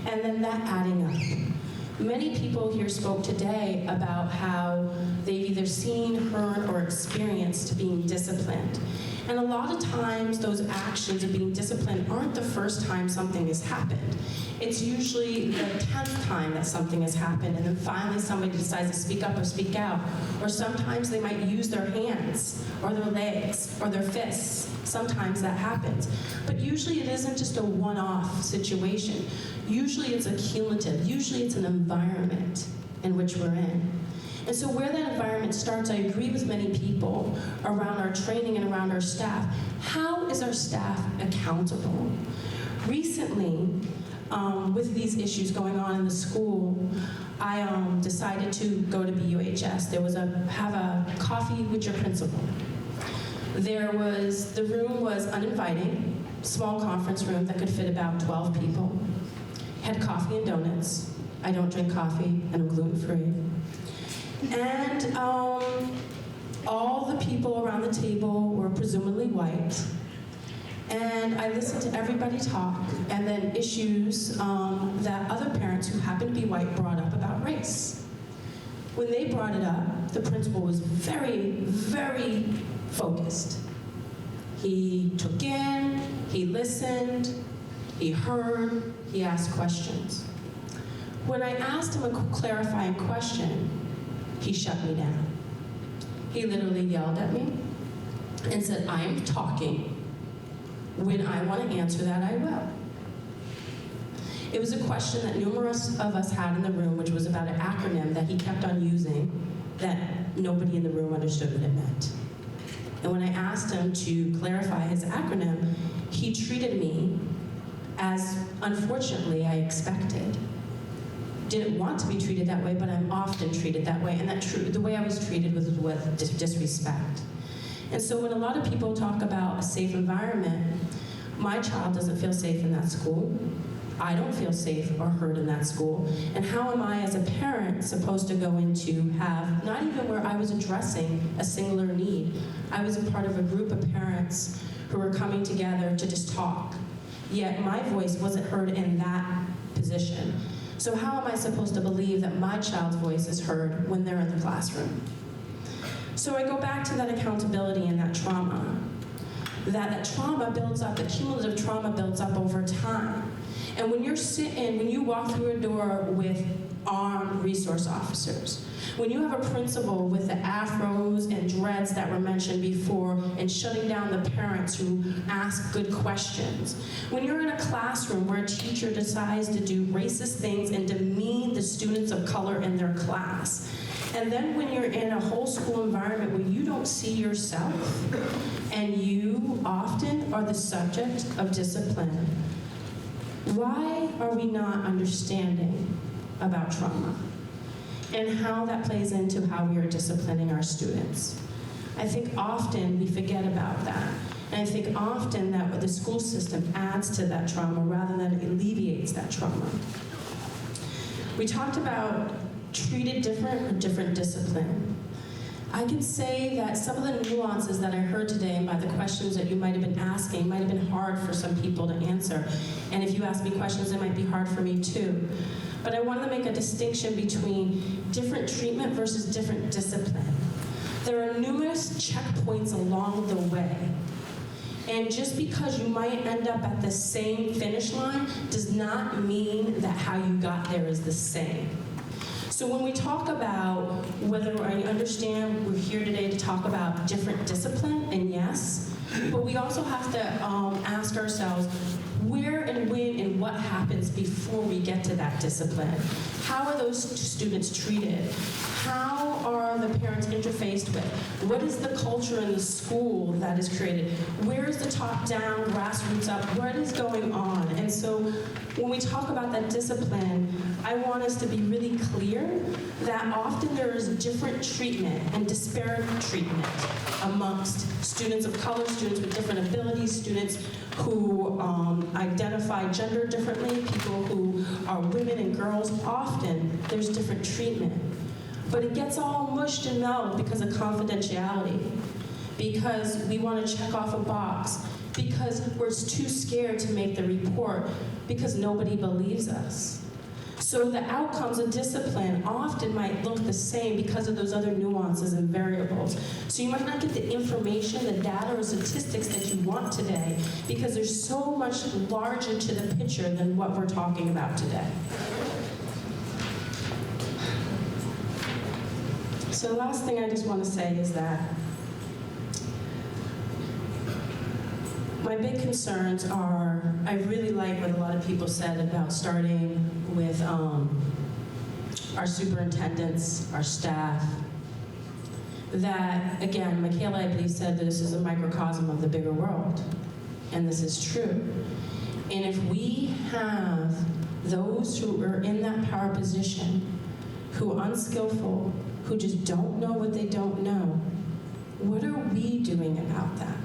and then that adding up. Many people here spoke today about how they've either seen, heard, or experienced being disciplined. And a lot of times those actions of being disciplined aren't the first time something has happened. It's usually the 10th time that something has happened, and then finally somebody decides to speak up or speak out. Or sometimes they might use their hands or their legs or their fists. Sometimes that happens. But usually it isn't just a one-off situation. Usually it's a cumulative. Usually it's an environment in which we're in. And so where that environment starts, I agree with many people around our training and around our staff. How is our staff accountable? Recently, with these issues going on in the school, I decided to go to BUHS. There was have a coffee with your principal. The room was uninviting, small conference room that could fit about 12 people. Had coffee and donuts. I don't drink coffee, and I'm gluten-free. And all the people around the table were presumably white. And I listened to everybody talk, and then issues that other parents who happened to be white brought up about race. When they brought it up, the principal was very, very focused. He took in, he listened, he heard, he asked questions. When I asked him a clarifying question, he shut me down. He literally yelled at me and said, I am talking. When I want to answer that, I will. It was a question that numerous of us had in the room, which was about an acronym that he kept on using that nobody in the room understood what it meant. And when I asked him to clarify his acronym, he treated me as, unfortunately, I expected. Didn't want to be treated that way, but I'm often treated that way, and the way I was treated was with disrespect. And so when a lot of people talk about a safe environment, my child doesn't feel safe in that school. I don't feel safe or heard in that school. And how am I as a parent supposed to go into have, not even where I was addressing a singular need, I was a part of a group of parents who were coming together to just talk. Yet my voice wasn't heard in that position. So how am I supposed to believe that my child's voice is heard when they're in the classroom? So I go back to that accountability and that trauma. That trauma builds up, the cumulative trauma builds up over time. And when you walk through a door with armed resource officers, when you have a principal with the afros and dreads that were mentioned before and shutting down the parents who ask good questions, when you're in a classroom where a teacher decides to do racist things and demean the students of color in their class, and then when you're in a whole school environment where you don't see yourself and you often are the subject of discipline, why are we not understanding about trauma and how that plays into how we are disciplining our students? I think often we forget about that. And I think often that the school system adds to that trauma rather than alleviates that trauma. We talked about treated different or different discipline. I can say that some of the nuances that I heard today and by the questions that you might have been asking might have been hard for some people to answer. And if you ask me questions, it might be hard for me too. But I wanted to make a distinction between different treatment versus different discipline. There are numerous checkpoints along the way. And just because you might end up at the same finish line does not mean that how you got there is the same. So when we talk about whether I understand we're here today to talk about different discipline, and yes, but we also have to ask ourselves where and when and what happens before we get to that discipline. How are those students treated? How are the parents interfaced with? What is the culture in the school that is created? Where is the top-down, grassroots up? What is going on? And so when we talk about that discipline, I want us to be really clear that often there is different treatment and disparate treatment amongst students of color, students with different abilities, students who identify gender differently, people who are women and girls. Often there's different treatment. But it gets all mushed and melded because of confidentiality, because we want to check off a box, because we're too scared to make the report, because nobody believes us. So the outcomes of discipline often might look the same because of those other nuances and variables. So you might not get the information, the data, or statistics that you want today because there's so much larger to the picture than what we're talking about today. So the last thing I just want to say is that my big concerns are, I really like what a lot of people said about starting with our superintendents, our staff. That, again, Michaela, I believe, said that this is a microcosm of the bigger world. And this is true. And if we have those who are in that power position, who are unskillful, who just don't know what they don't know, what are we doing about that?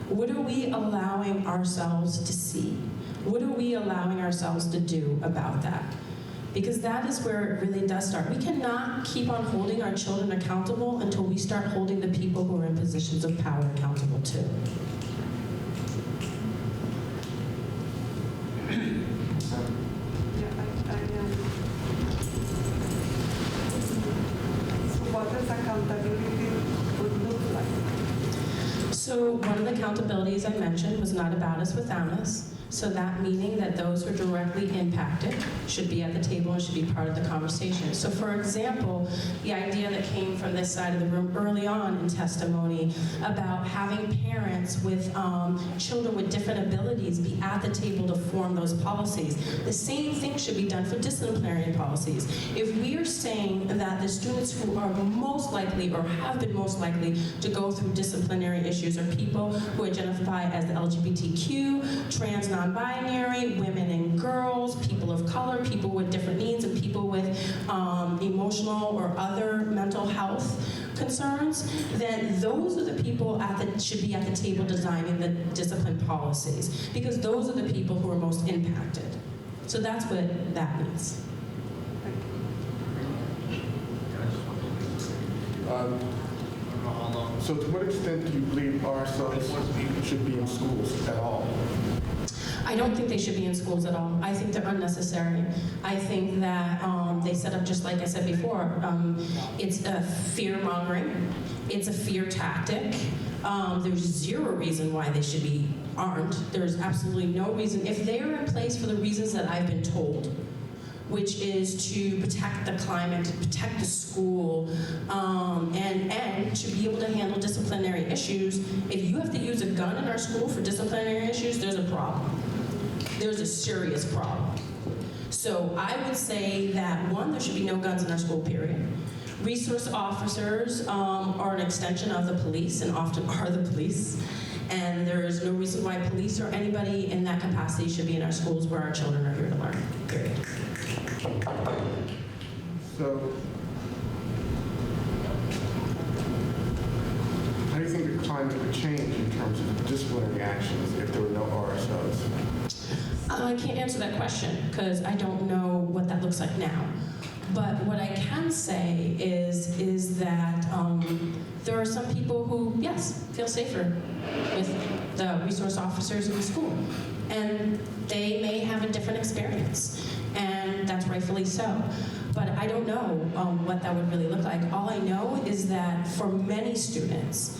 What are we allowing ourselves to see? What are we allowing ourselves to do about that? Because that is where it really does start. We cannot keep on holding our children accountable until we start holding the people who are in positions of power accountable too. does accountability would look like? So one of the accountabilities I mentioned was not about us, without us. So that meaning that those who are directly impacted should be at the table and should be part of the conversation. So for example, the idea that came from this side of the room early on in testimony about having parents with children with different abilities be at the table to form those policies. The same thing should be done for disciplinary policies. If we are saying that the students who are most likely or have been most likely to go through disciplinary issues are people who identify as the LGBTQ, trans, non-binary, women and girls, people of color, people with different needs, and people with emotional or other mental health concerns, then those are the people should be at the table designing the discipline policies, because those are the people who are most impacted. So that's what that means. So to what extent do you believe RSOs should be in schools at all? I don't think they should be in schools at all. I think they're unnecessary. I think that they set up, just like I said before, it's a fear-mongering. It's a fear tactic. There's zero reason why they should be armed. There's absolutely no reason. If they are in place for the reasons that I've been told, which is to protect the climate, to protect the school, and to be able to handle disciplinary issues. If you have to use a gun in our school for disciplinary issues, there's a problem. There's a serious problem. So I would say that, one, there should be no guns in our school, period. Resource officers are an extension of the police and often are the police. And there is no reason why police or anybody in that capacity should be in our schools where our children are here to learn, period. So, how do you think the climate would change in terms of disciplinary actions if there were no RSOs? I can't answer that question because I don't know what that looks like now. But what I can say is that there are some people who, yes, feel safer with the resource officers in the school. And they may have a different experience, and that's rightfully so. But I don't know what that would really look like. All I know is that for many students,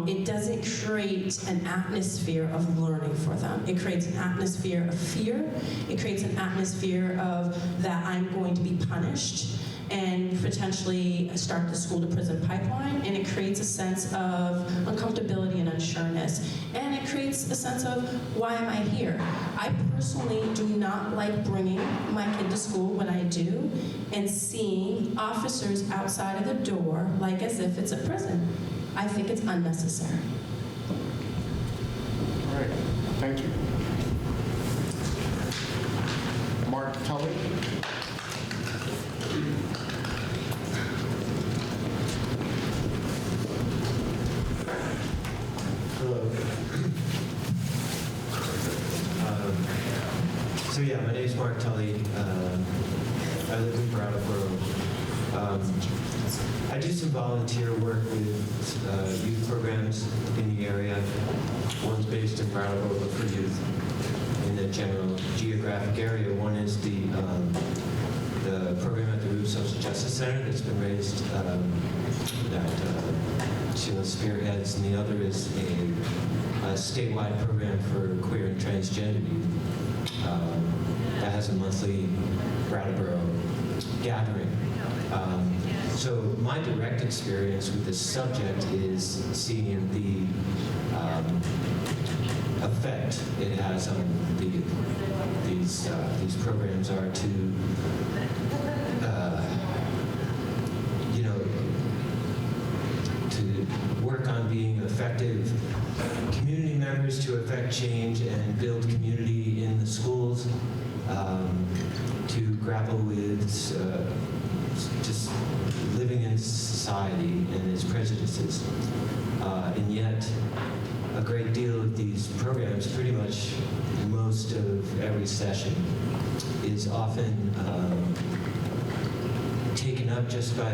it doesn't create an atmosphere of learning for them. It creates an atmosphere of fear. It creates an atmosphere of that I'm going to be punished and potentially start the school to prison pipeline. And it creates a sense of uncomfortability and unsureness. And it creates a sense of, why am I here? I personally do not like bringing my kid to school when I do and seeing officers outside of the door like as if it's a prison. I think it's unnecessary. All right, thank you. Mark Tully. Hello. My name is Mark Tully. I live in Brattleboro. I do some volunteer work with youth programs in the area. One's based in Brattleboro for youth in the general geographic area. One is the program at the Root Social Justice Center that's been raised that Sheila spearheads, and the other is a statewide program for queer and transgender youth that has a monthly Brattleboro gathering. So my direct experience with this subject is seeing the effect it has on these programs are to to work on being effective community members to affect change and build community in the schools, to grapple with just living in society and its prejudices. And yet, a great deal of these programs, pretty much most of every session, is often taken up just by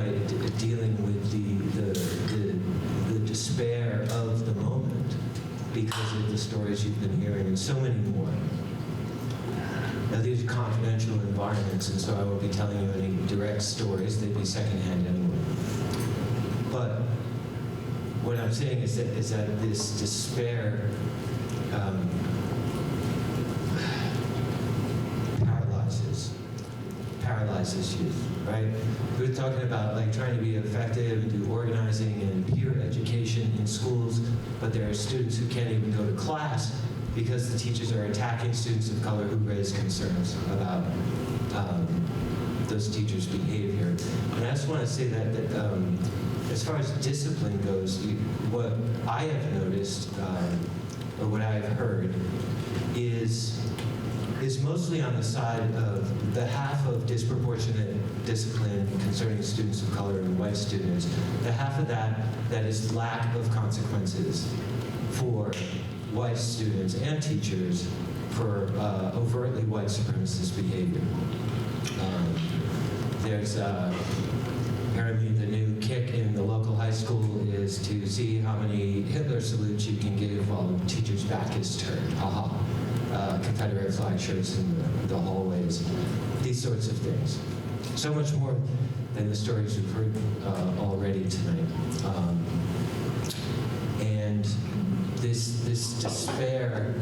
dealing with the despair of the moment because of the stories you've been hearing, and so many more. Now, these are confidential environments, and so I won't be telling you any direct stories. They'd be secondhand anyway. But what I'm saying is that this despair paralyzes youth, right? We're talking about like trying to be effective and do organizing and peer education in schools, but there are students who can't even go to class because the teachers are attacking students of color who raise concerns about those teachers' behavior. And I just want to say that as far as discipline goes, what I have noticed, or what I've heard, is mostly on the side of the half of disproportionate discipline concerning students of color and white students, the half of that is lack of consequences for white students and teachers for overtly white supremacist behavior. There's apparently the new kick in the local high school is to see how many Hitler salutes you can give while the teacher's back is turned. Haha. Confederate flag shirts in the hallways, these sorts of things. So much more than the stories we've heard already tonight. And this despair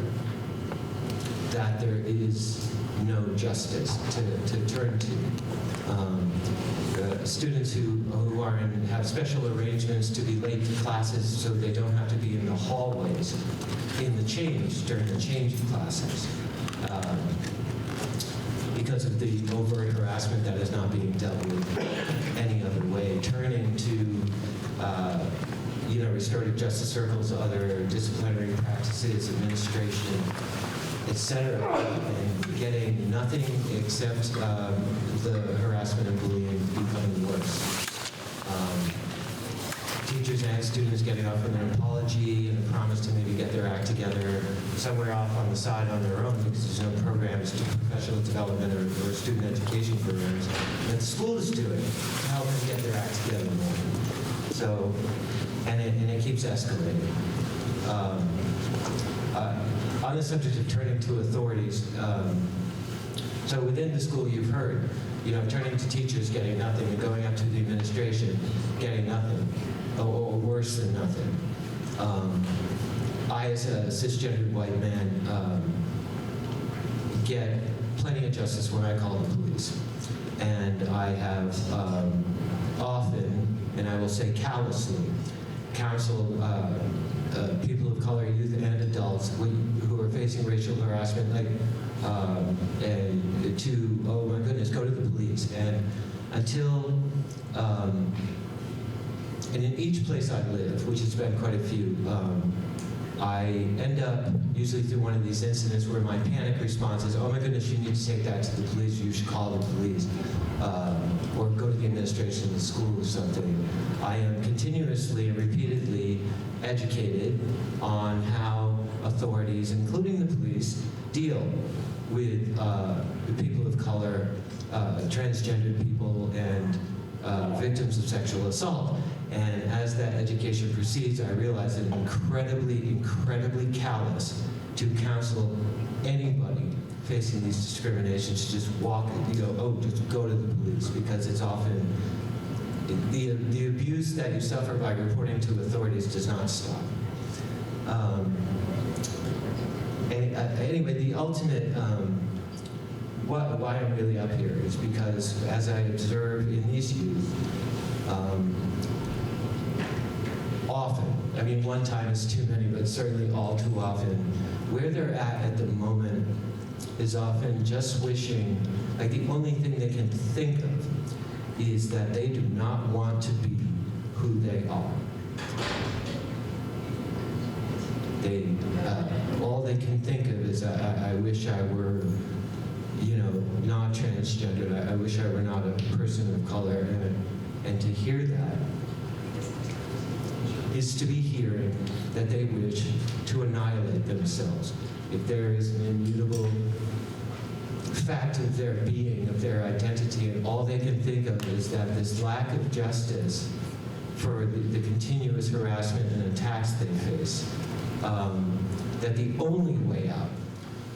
that there is no justice to turn to. Students who have special arrangements to be late to classes so they don't have to be in the hallways during the change of classes because of the overt harassment that is not being dealt with any other way. Turning to restorative justice circles, other disciplinary practices, administration, etc., and getting nothing except the harassment and bullying becoming worse. Teachers and students getting off with an apology and a promise to maybe get their act together somewhere off on the side on their own because there's no programs to professional development or student education programs that the school is doing to help them get their act together more. So, and it keeps escalating. On the subject of turning to authorities, so within the school you've heard, turning to teachers, getting nothing, and going up to the administration, getting nothing, or worse than nothing. I, as a cisgendered white man, get plenty of justice when I call the police. And I have often, and I will say callously, counseled people of color, youth and adults who are facing racial harassment, and to, oh my goodness, go to the police. And until, and in each place I live, which has been quite a few, I end up usually through one of these incidents where my panic response is, oh my goodness, you need to take that to the police, you should call the police, or go to the administration of the school or something. I am continuously and repeatedly educated on how authorities, including the police, deal with people of color, transgendered people, and victims of sexual assault. And as that education proceeds, I realize that it's incredibly, incredibly callous to counsel anybody facing these discriminations to just walk, just go to the police, because it's often, the abuse that you suffer by reporting to authorities does not stop. Anyway, the ultimate, why I'm really up here is because as I observe in these youth, often, I mean, one time is too many, but certainly all too often, where they're at the moment is often just wishing, like the only thing they can think of is that they do not want to be who they are. All they can think of is, I wish I were, not transgendered. I wish I were not a person of color. And to hear that is to be hearing that they wish to annihilate themselves. If there is an immutable fact of their being, of their identity, and all they can think of is that this lack of justice for the continuous harassment and attacks they face, that the only way out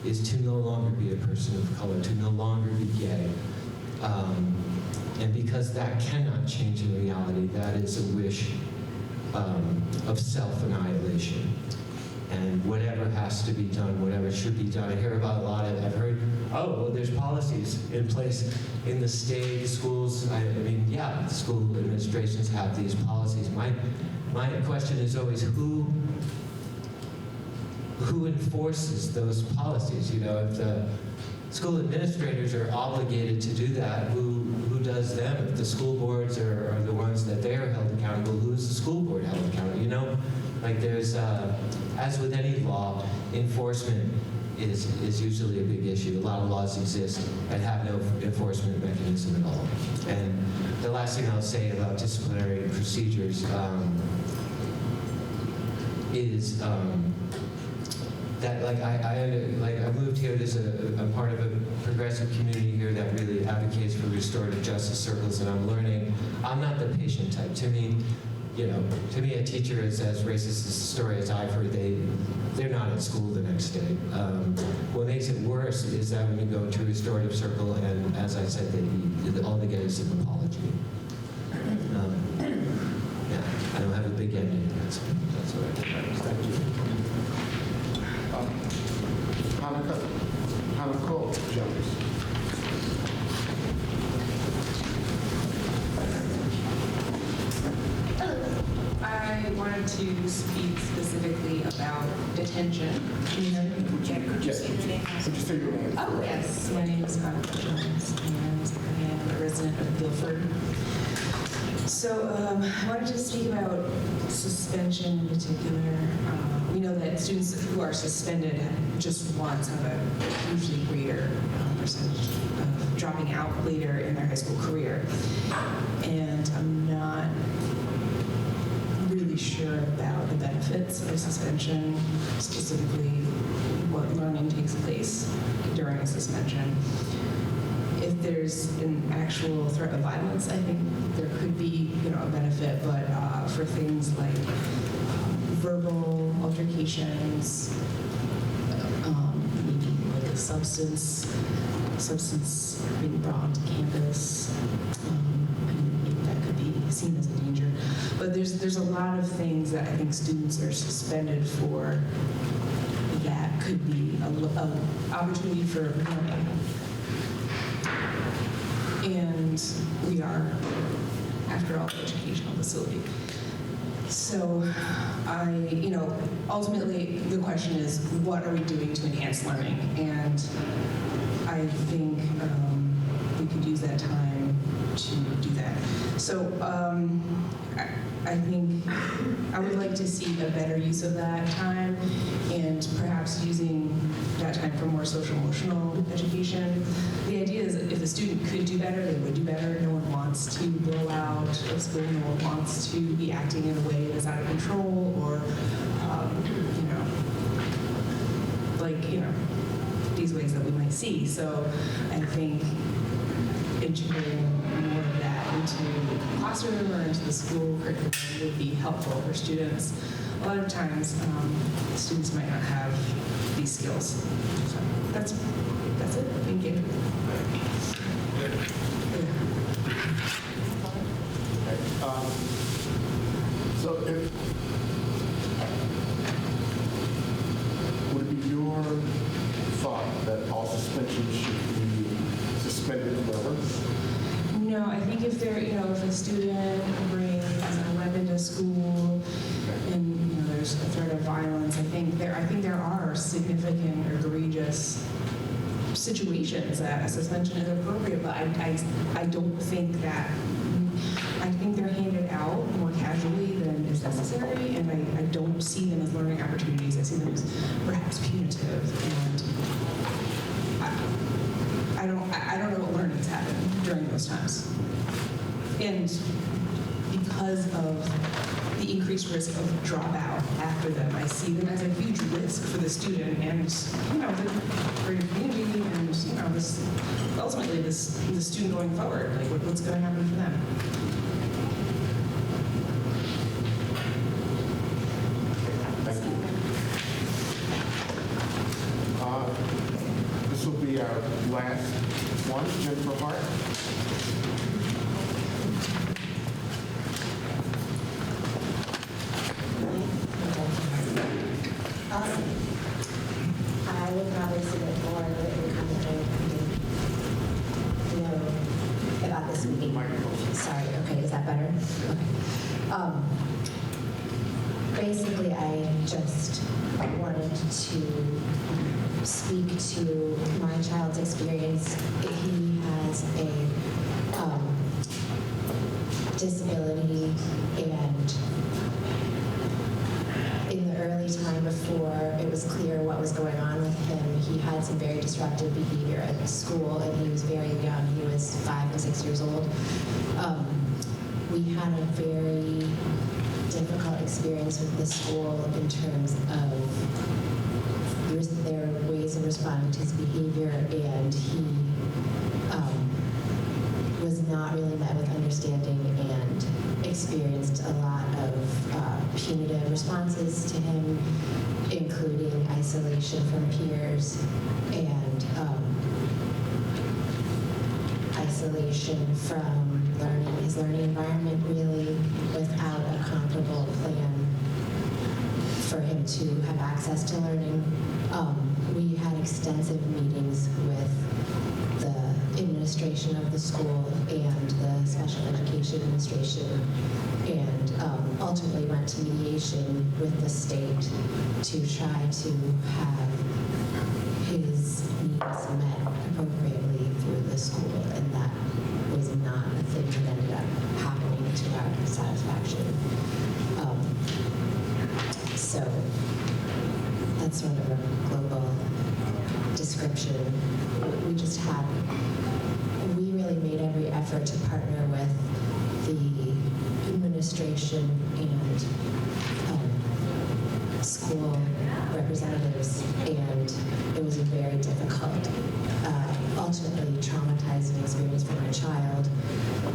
is to no longer be a person of color, to no longer be gay, And because that cannot change in reality, that is a wish of self-annihilation. And whatever has to be done, whatever should be done. I hear about a lot of, I've heard, oh, well, there's policies in place in the state schools. I mean, yeah, school administrations have these policies. My question is always who enforces those policies? You know, if the school administrators are obligated to do that, who does them? If the school boards are the ones that they are held accountable, who is the school board held accountable? You know, like there's, as with any law, enforcement is usually a big issue. A lot of laws exist and have no enforcement mechanism at all. And the last thing I'll say about disciplinary procedures is that I moved here. I'm part of a progressive community here that really advocates for restorative justice circles, and I'm learning. I'm not the patient type. To me, a teacher is as racist as the story as I've heard. They're not at school the next day. What makes it worse is that when you go to a restorative circle, and as I said, all they get is an apology. Yeah, I don't have a big ending. That's what I think. Thank you. Hannah Jones. I wanted to speak specifically about detention. Can you hear me? Could you say your name? Could you say your name? Oh, yes. My name is Monica Jones, and I am a resident of Guilford. So I wanted to speak about suspension in particular. We know that students who are suspended just once have a usually greater percentage of dropping out later in their high school career. And I'm not really sure about the benefits of suspension, specifically what learning takes place during a suspension. If there's an actual threat of violence, I think there could be, a benefit, but for things like verbal altercations, maybe like a substance being brought onto campus, maybe that could be seen as a danger. But there's a lot of things that I think students are suspended for that could be an opportunity for learning. And we are, after all, an educational facility. So ultimately the question is, what are we doing to enhance learning? And I think we could use that time to do that. So I think I would like to see a better use of that time, and perhaps using that time for more social emotional education. The idea is that if a student could do better, they would do better. No one wants to blow out of school. No one wants to be acting in a way that's out of control, or these ways that we might see. So I think integrating more of that into the classroom or into the school curriculum would be helpful for students. A lot of times, students might not have these skills. So that's it. Thank you. Would it be your thought that all suspensions should be suspended forever? No, I think if if a student brings a weapon to school and there's a threat of violence, I think there are significant or egregious situations that a suspension is appropriate, but I don't think that. I think they're handed out more casually than is necessary, and I don't see them as learning opportunities. I see them as perhaps punitive, and I don't know what learning's happened during those times. And because of the increased risk of dropout after them, I see them as a huge risk for the student and for your community, and ultimately the student going forward. Like what's going to happen for them? Thank you. This will be our last one, Jennifer Hart. better? Okay. Basically, I just wanted to speak to my child's experience. He has a disability, and in the early time before it was clear what was going on with him, he had some very disruptive behavior at school, and he was very young. He was 5 and 6 years old. We had a very difficult experience with the school in terms of their ways of responding to his behavior, and he was not really met with understanding and experienced a lot of punitive responses to him, including isolation from peers and isolation from his learning environment, really, without a comparable plan for him to have access to learning. We had extensive meetings with the administration of the school and the special education administration, and ultimately went to mediation with the state to try to have his needs met appropriately through the school, and that was not a thing that ended up happening to our satisfaction. So that's sort of a global description. We really made every effort to partner with the administration and school representatives, and it was a very difficult, ultimately traumatizing experience for my child,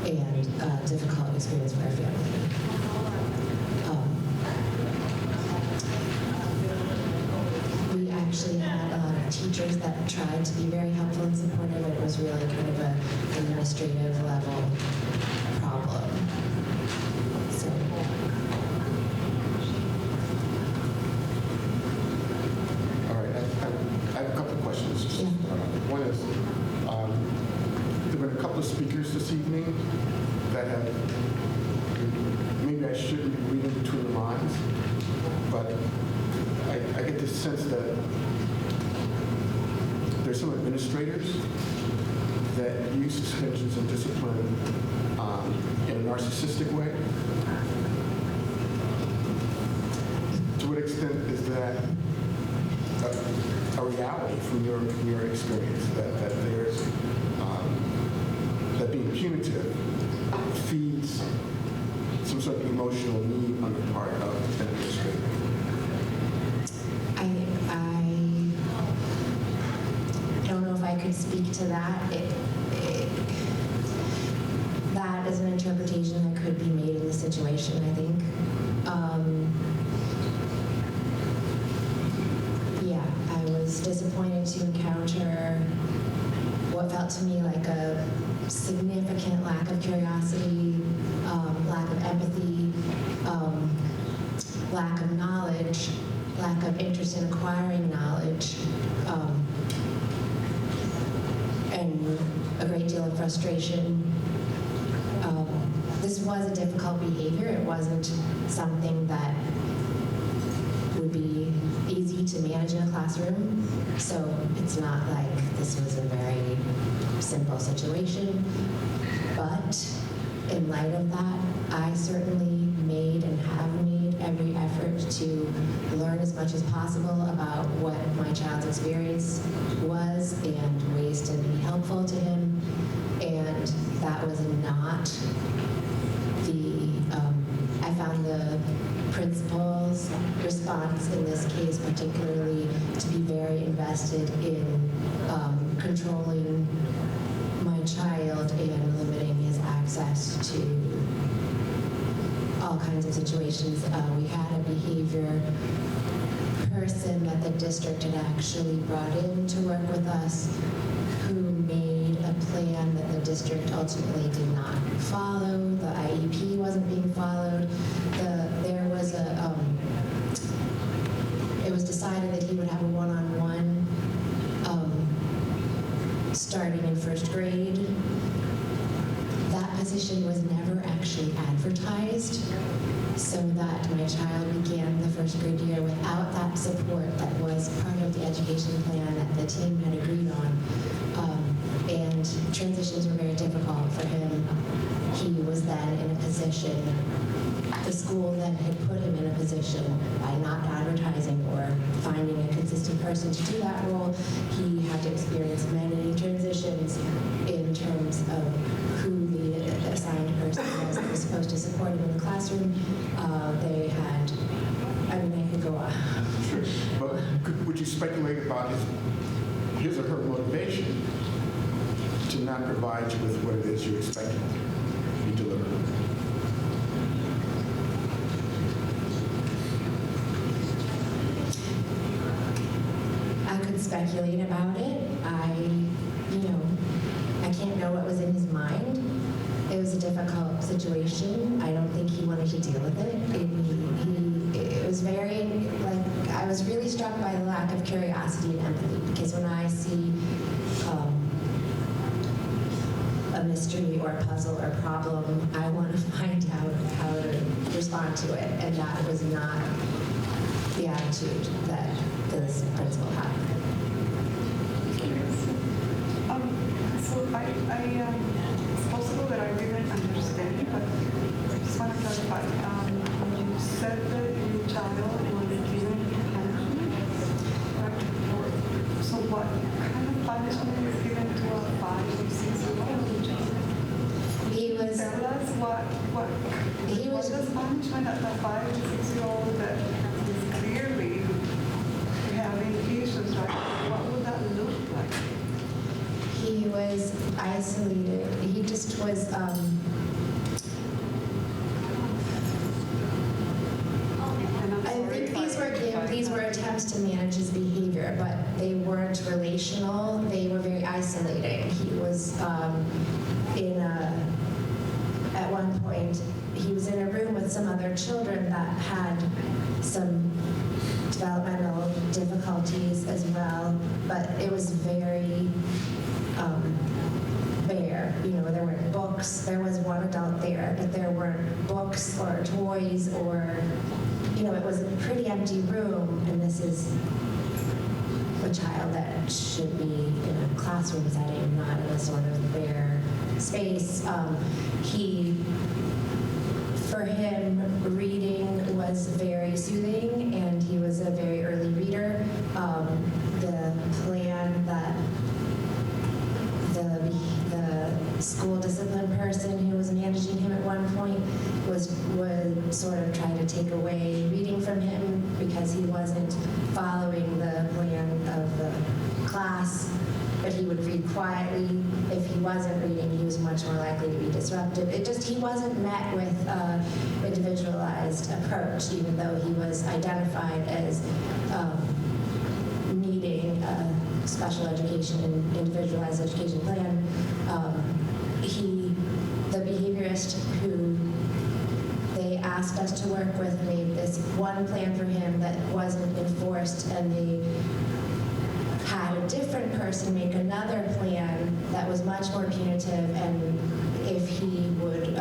and a difficult experience for our family. We actually had a lot of teachers that tried to be very helpful and supportive, but it was really kind of an administrative level problem. So. All right, I have a couple of questions. One is, there have been a couple of speakers this evening that have, maybe I shouldn't be reading between the lines, but I get the sense that there's some administrators that use suspensions and discipline in a narcissistic way. To what extent is that a reality from your experience, that there's that being punitive feeds some sort of emotional need on the part of an administrator? I don't know if I could speak to that. That is an interpretation that could be made in the situation, I think. Yeah, I was disappointed to encounter what felt to me like a significant lack of curiosity, lack of empathy, lack of knowledge, lack of interest in acquiring knowledge, and a great deal of frustration. This was a difficult behavior. It wasn't something that would be easy to manage in a classroom. So it's not like this was a very simple situation. But in light of that, I certainly made and have made every effort to learn as much as possible about what my child's experience was and ways to be helpful to him. And that was not I found the principal's response in this case particularly to be very invested in controlling my child and limiting his access to all kinds of situations. We had a behavior person that the district had actually brought in to work with us, who made a plan that the district ultimately did not follow. The IEP wasn't being followed. It was decided that he would have a one-on-one starting in first grade. That position was never actually added advertised, so that my child began the first grade year without that support that was part of the education plan that the team had agreed on. And transitions were very difficult for him. He was then in a position, the school then had put him in a position by not advertising or finding a consistent person to do that role. He had to experience many transitions in terms of who the assigned person was that was supposed to support him in the classroom. They had, I mean, I could go on. Sure. But would you speculate about his or her motivation to not provide you with what it is you expect to be delivered? I could speculate about it. I can't know what was in his mind. It was a difficult situation. I don't think he wanted to deal with it. It was very, I was really struck by the lack of curiosity and empathy, because when I see a mystery or a puzzle or problem, I want to find out how to respond to it, and that was not the attitude that this principal had. It's possible that I didn't understand, but I just want to clarify. You said that your child was given punishment, right? So what kind of punishment is given to a 5 or 6-year-old child? He was. Tell us what does punishment at a 5 or 6-year-old that is clearly having issues, right? What would that look like? He was isolated. He just was, I think these were attempts to manage his behavior, but they weren't relational. They were very isolating. He was at one point, he was in a room with some other children that had some developmental difficulties as well, but it was very bare. There weren't books. There was one adult there, but there weren't books or toys or, it was a pretty empty room, and this is a child that should be in a classroom setting, not in a sort of bare space. For him, reading was very soothing, and he was a very early reader. The plan that the school discipline person who was managing him at one point would sort of try to take away reading from him because he wasn't following the plan of the class, but he would read quietly. If he wasn't reading, he was much more likely to be disruptive. He wasn't met with an individualized approach, even though he was identified as needing a special education and individualized education plan. The behaviorist who they asked us to work with made this one plan for him that wasn't enforced, and they had a different person make another plan that was much more punitive, and if he would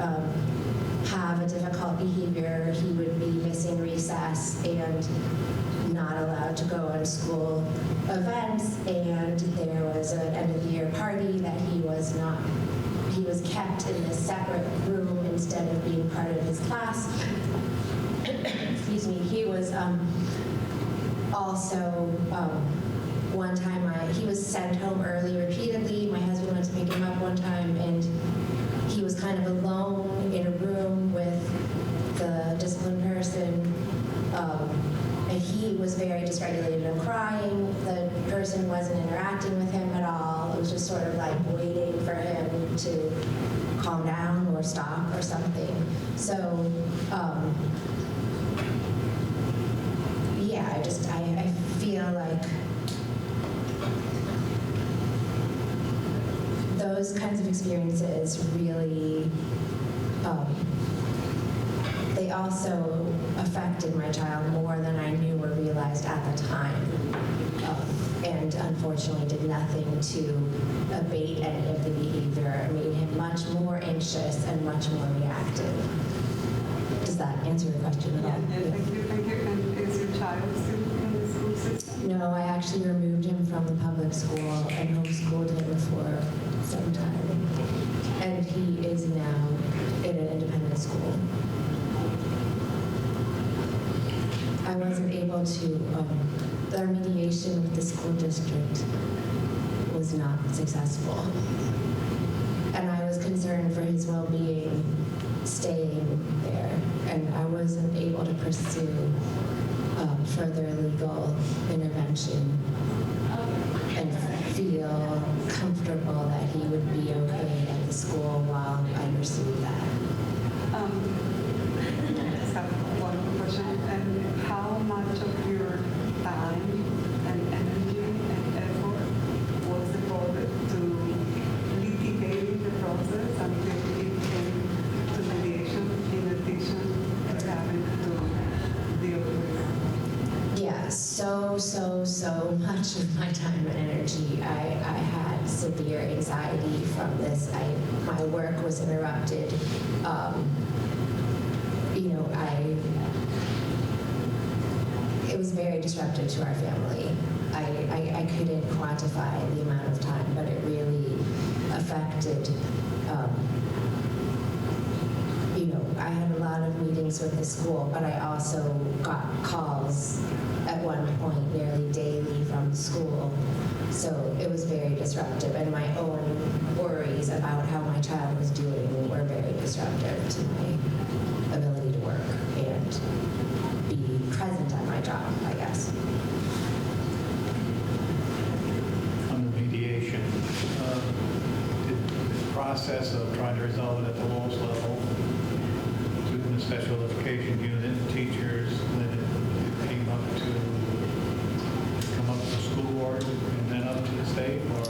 have a difficult behavior, he would be missing recess and not allowed to go on school events, and there was an end-of-the-year party that he was kept in a separate room instead of being part of his class. Excuse me. He was also, one time he was sent home early repeatedly. My husband went to pick him up one time, and he was kind of alone in a room with the discipline person. And he was very dysregulated and crying. The person wasn't interacting with him at all. It was just sort of like waiting for him to calm down or stop or something. So, yeah, I feel like those kinds of experiences really, they also affected my child more than I knew or realized at the time, and unfortunately did nothing to abate any of the behavior. It made him much more anxious and much more reactive. answer your question at all. Yeah, thank you. And is your child still in the school system? No, I actually removed him from the public school and homeschooled him for some time. And he is now in an independent school. I wasn't able to, our mediation with the school district was not successful. And I was concerned for his well-being staying there. And I wasn't able to pursue further legal intervention and feel comfortable that he would be okay at the school while I pursued that. I just have one question. And how much of your time and energy and effort was devoted to litigating the process until it came to mediation in addition to having to deal with? Yeah, so much of my time and energy. I had severe anxiety from this. My work was interrupted. It was very disruptive to our family. I couldn't quantify the amount of time, but it really affected. I had a lot of meetings with the school, but I also got calls at one point nearly daily from the school. So it was very disruptive, and my own worries about how my child was doing were very disruptive to my ability to work and be present at my job, I guess. On the mediation, the process of trying to resolve it at the lowest level, through the special education unit, teachers, then it came up to the school board and then up to the state, or?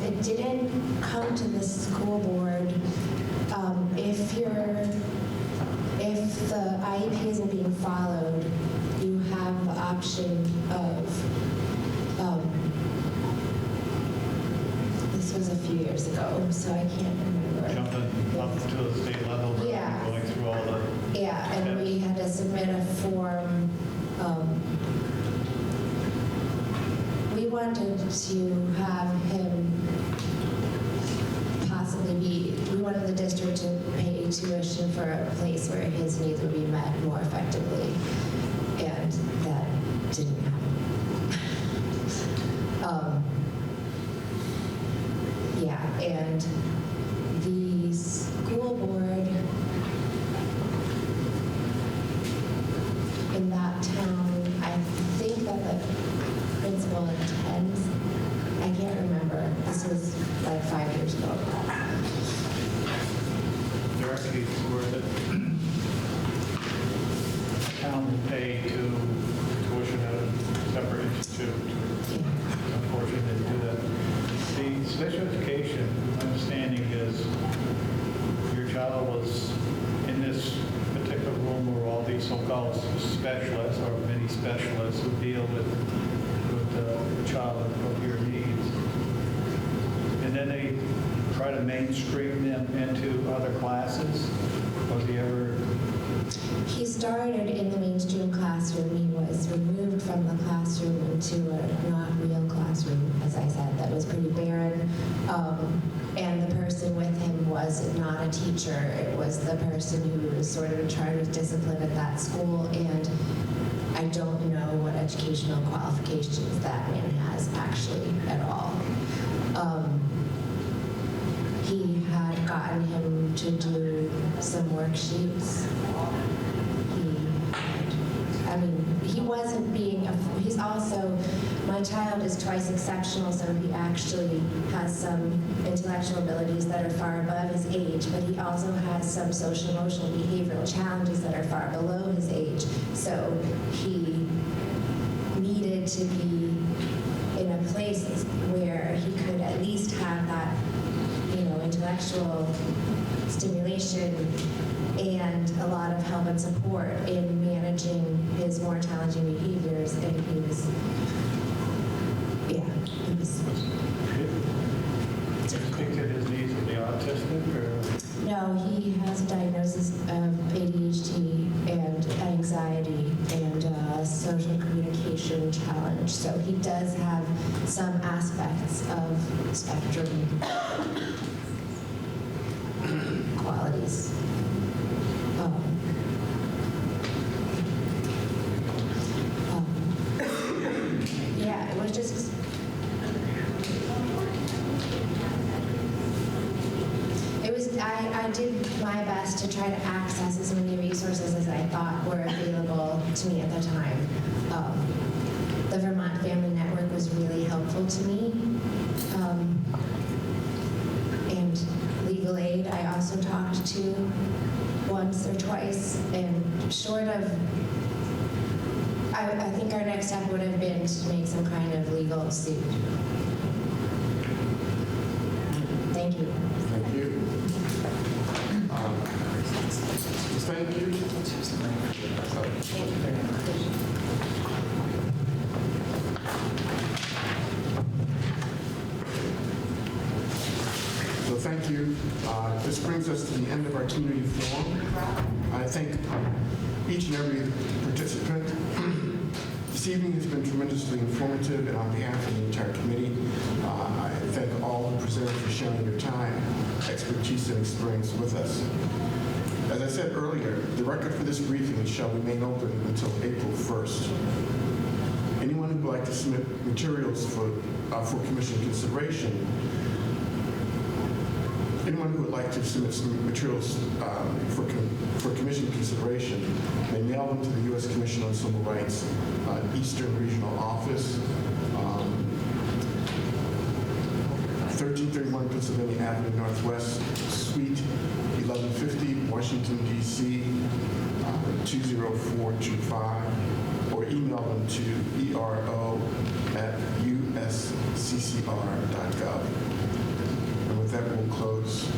It didn't come to the school board. If the IEP isn't being followed, you have the option of, this was a few years ago, so I can't remember. Jumping up to the state level, rather Yeah. than going through all the... Yeah, and we had to submit a form. We wanted to have him we wanted the district to pay tuition for a place where his needs would be met more effectively, and that didn't happen. And the school board in that town, I think that the principal intends, I can't remember, this was like 5 years ago. Directly where the town will pay to tuition at a separate institute. Unfortunately, they do that. The special education, my understanding is your child was in this particular room where all these so-called specialists or many specialists who deal with the child of your needs. And then they try to mainstream them into other classes? Was he ever? He started in the mainstream classroom. He was removed from the classroom into a not real classroom, as I said, that was pretty barren. And the person with him was not a teacher. It was the person who was sort of in charge of discipline at that school. And I don't know what educational qualifications that man has actually at all. He had gotten him to do some worksheets. He wasn't being, he's also, my child is twice exceptional, so he actually has some intellectual abilities that are far above his age, but he also has some social, emotional, behavioral challenges that are far below his age. So he needed to be in a place where he could at least have that, intellectual stimulation and a lot of help and support in managing his more challenging behaviors. And he was, Do you think that his needs would be autistic or? No, he has a diagnosis of ADHD approach. So he does have some aspects of spectrum qualities. Yeah, it was just. I did my best to try to access as many resources as I thought were available to me at the time. The Vermont Family Network was really helpful to me. And legal aid I also talked to once or twice, and short of, I think our next step would have been to make some kind of legal suit. Thank you. Thank you. Thank you. So thank you. This brings us to the end of our community forum. I thank each and every participant. This evening has been tremendously informative, and on behalf of the entire committee, I thank all the presenters for sharing your time, expertise, and experience with us. As I said earlier, the record for this briefing shall remain open until April 1st. Anyone who would like to submit materials for commission consideration, anyone who would like to submit some materials for commission consideration may mail them to the U.S. Commission on Civil Rights Eastern Regional Office, 1331 Pennsylvania Avenue Northwest, Suite 1150, Washington, D.C., 20425, or email them to ero@usccr.gov. And with that, we'll close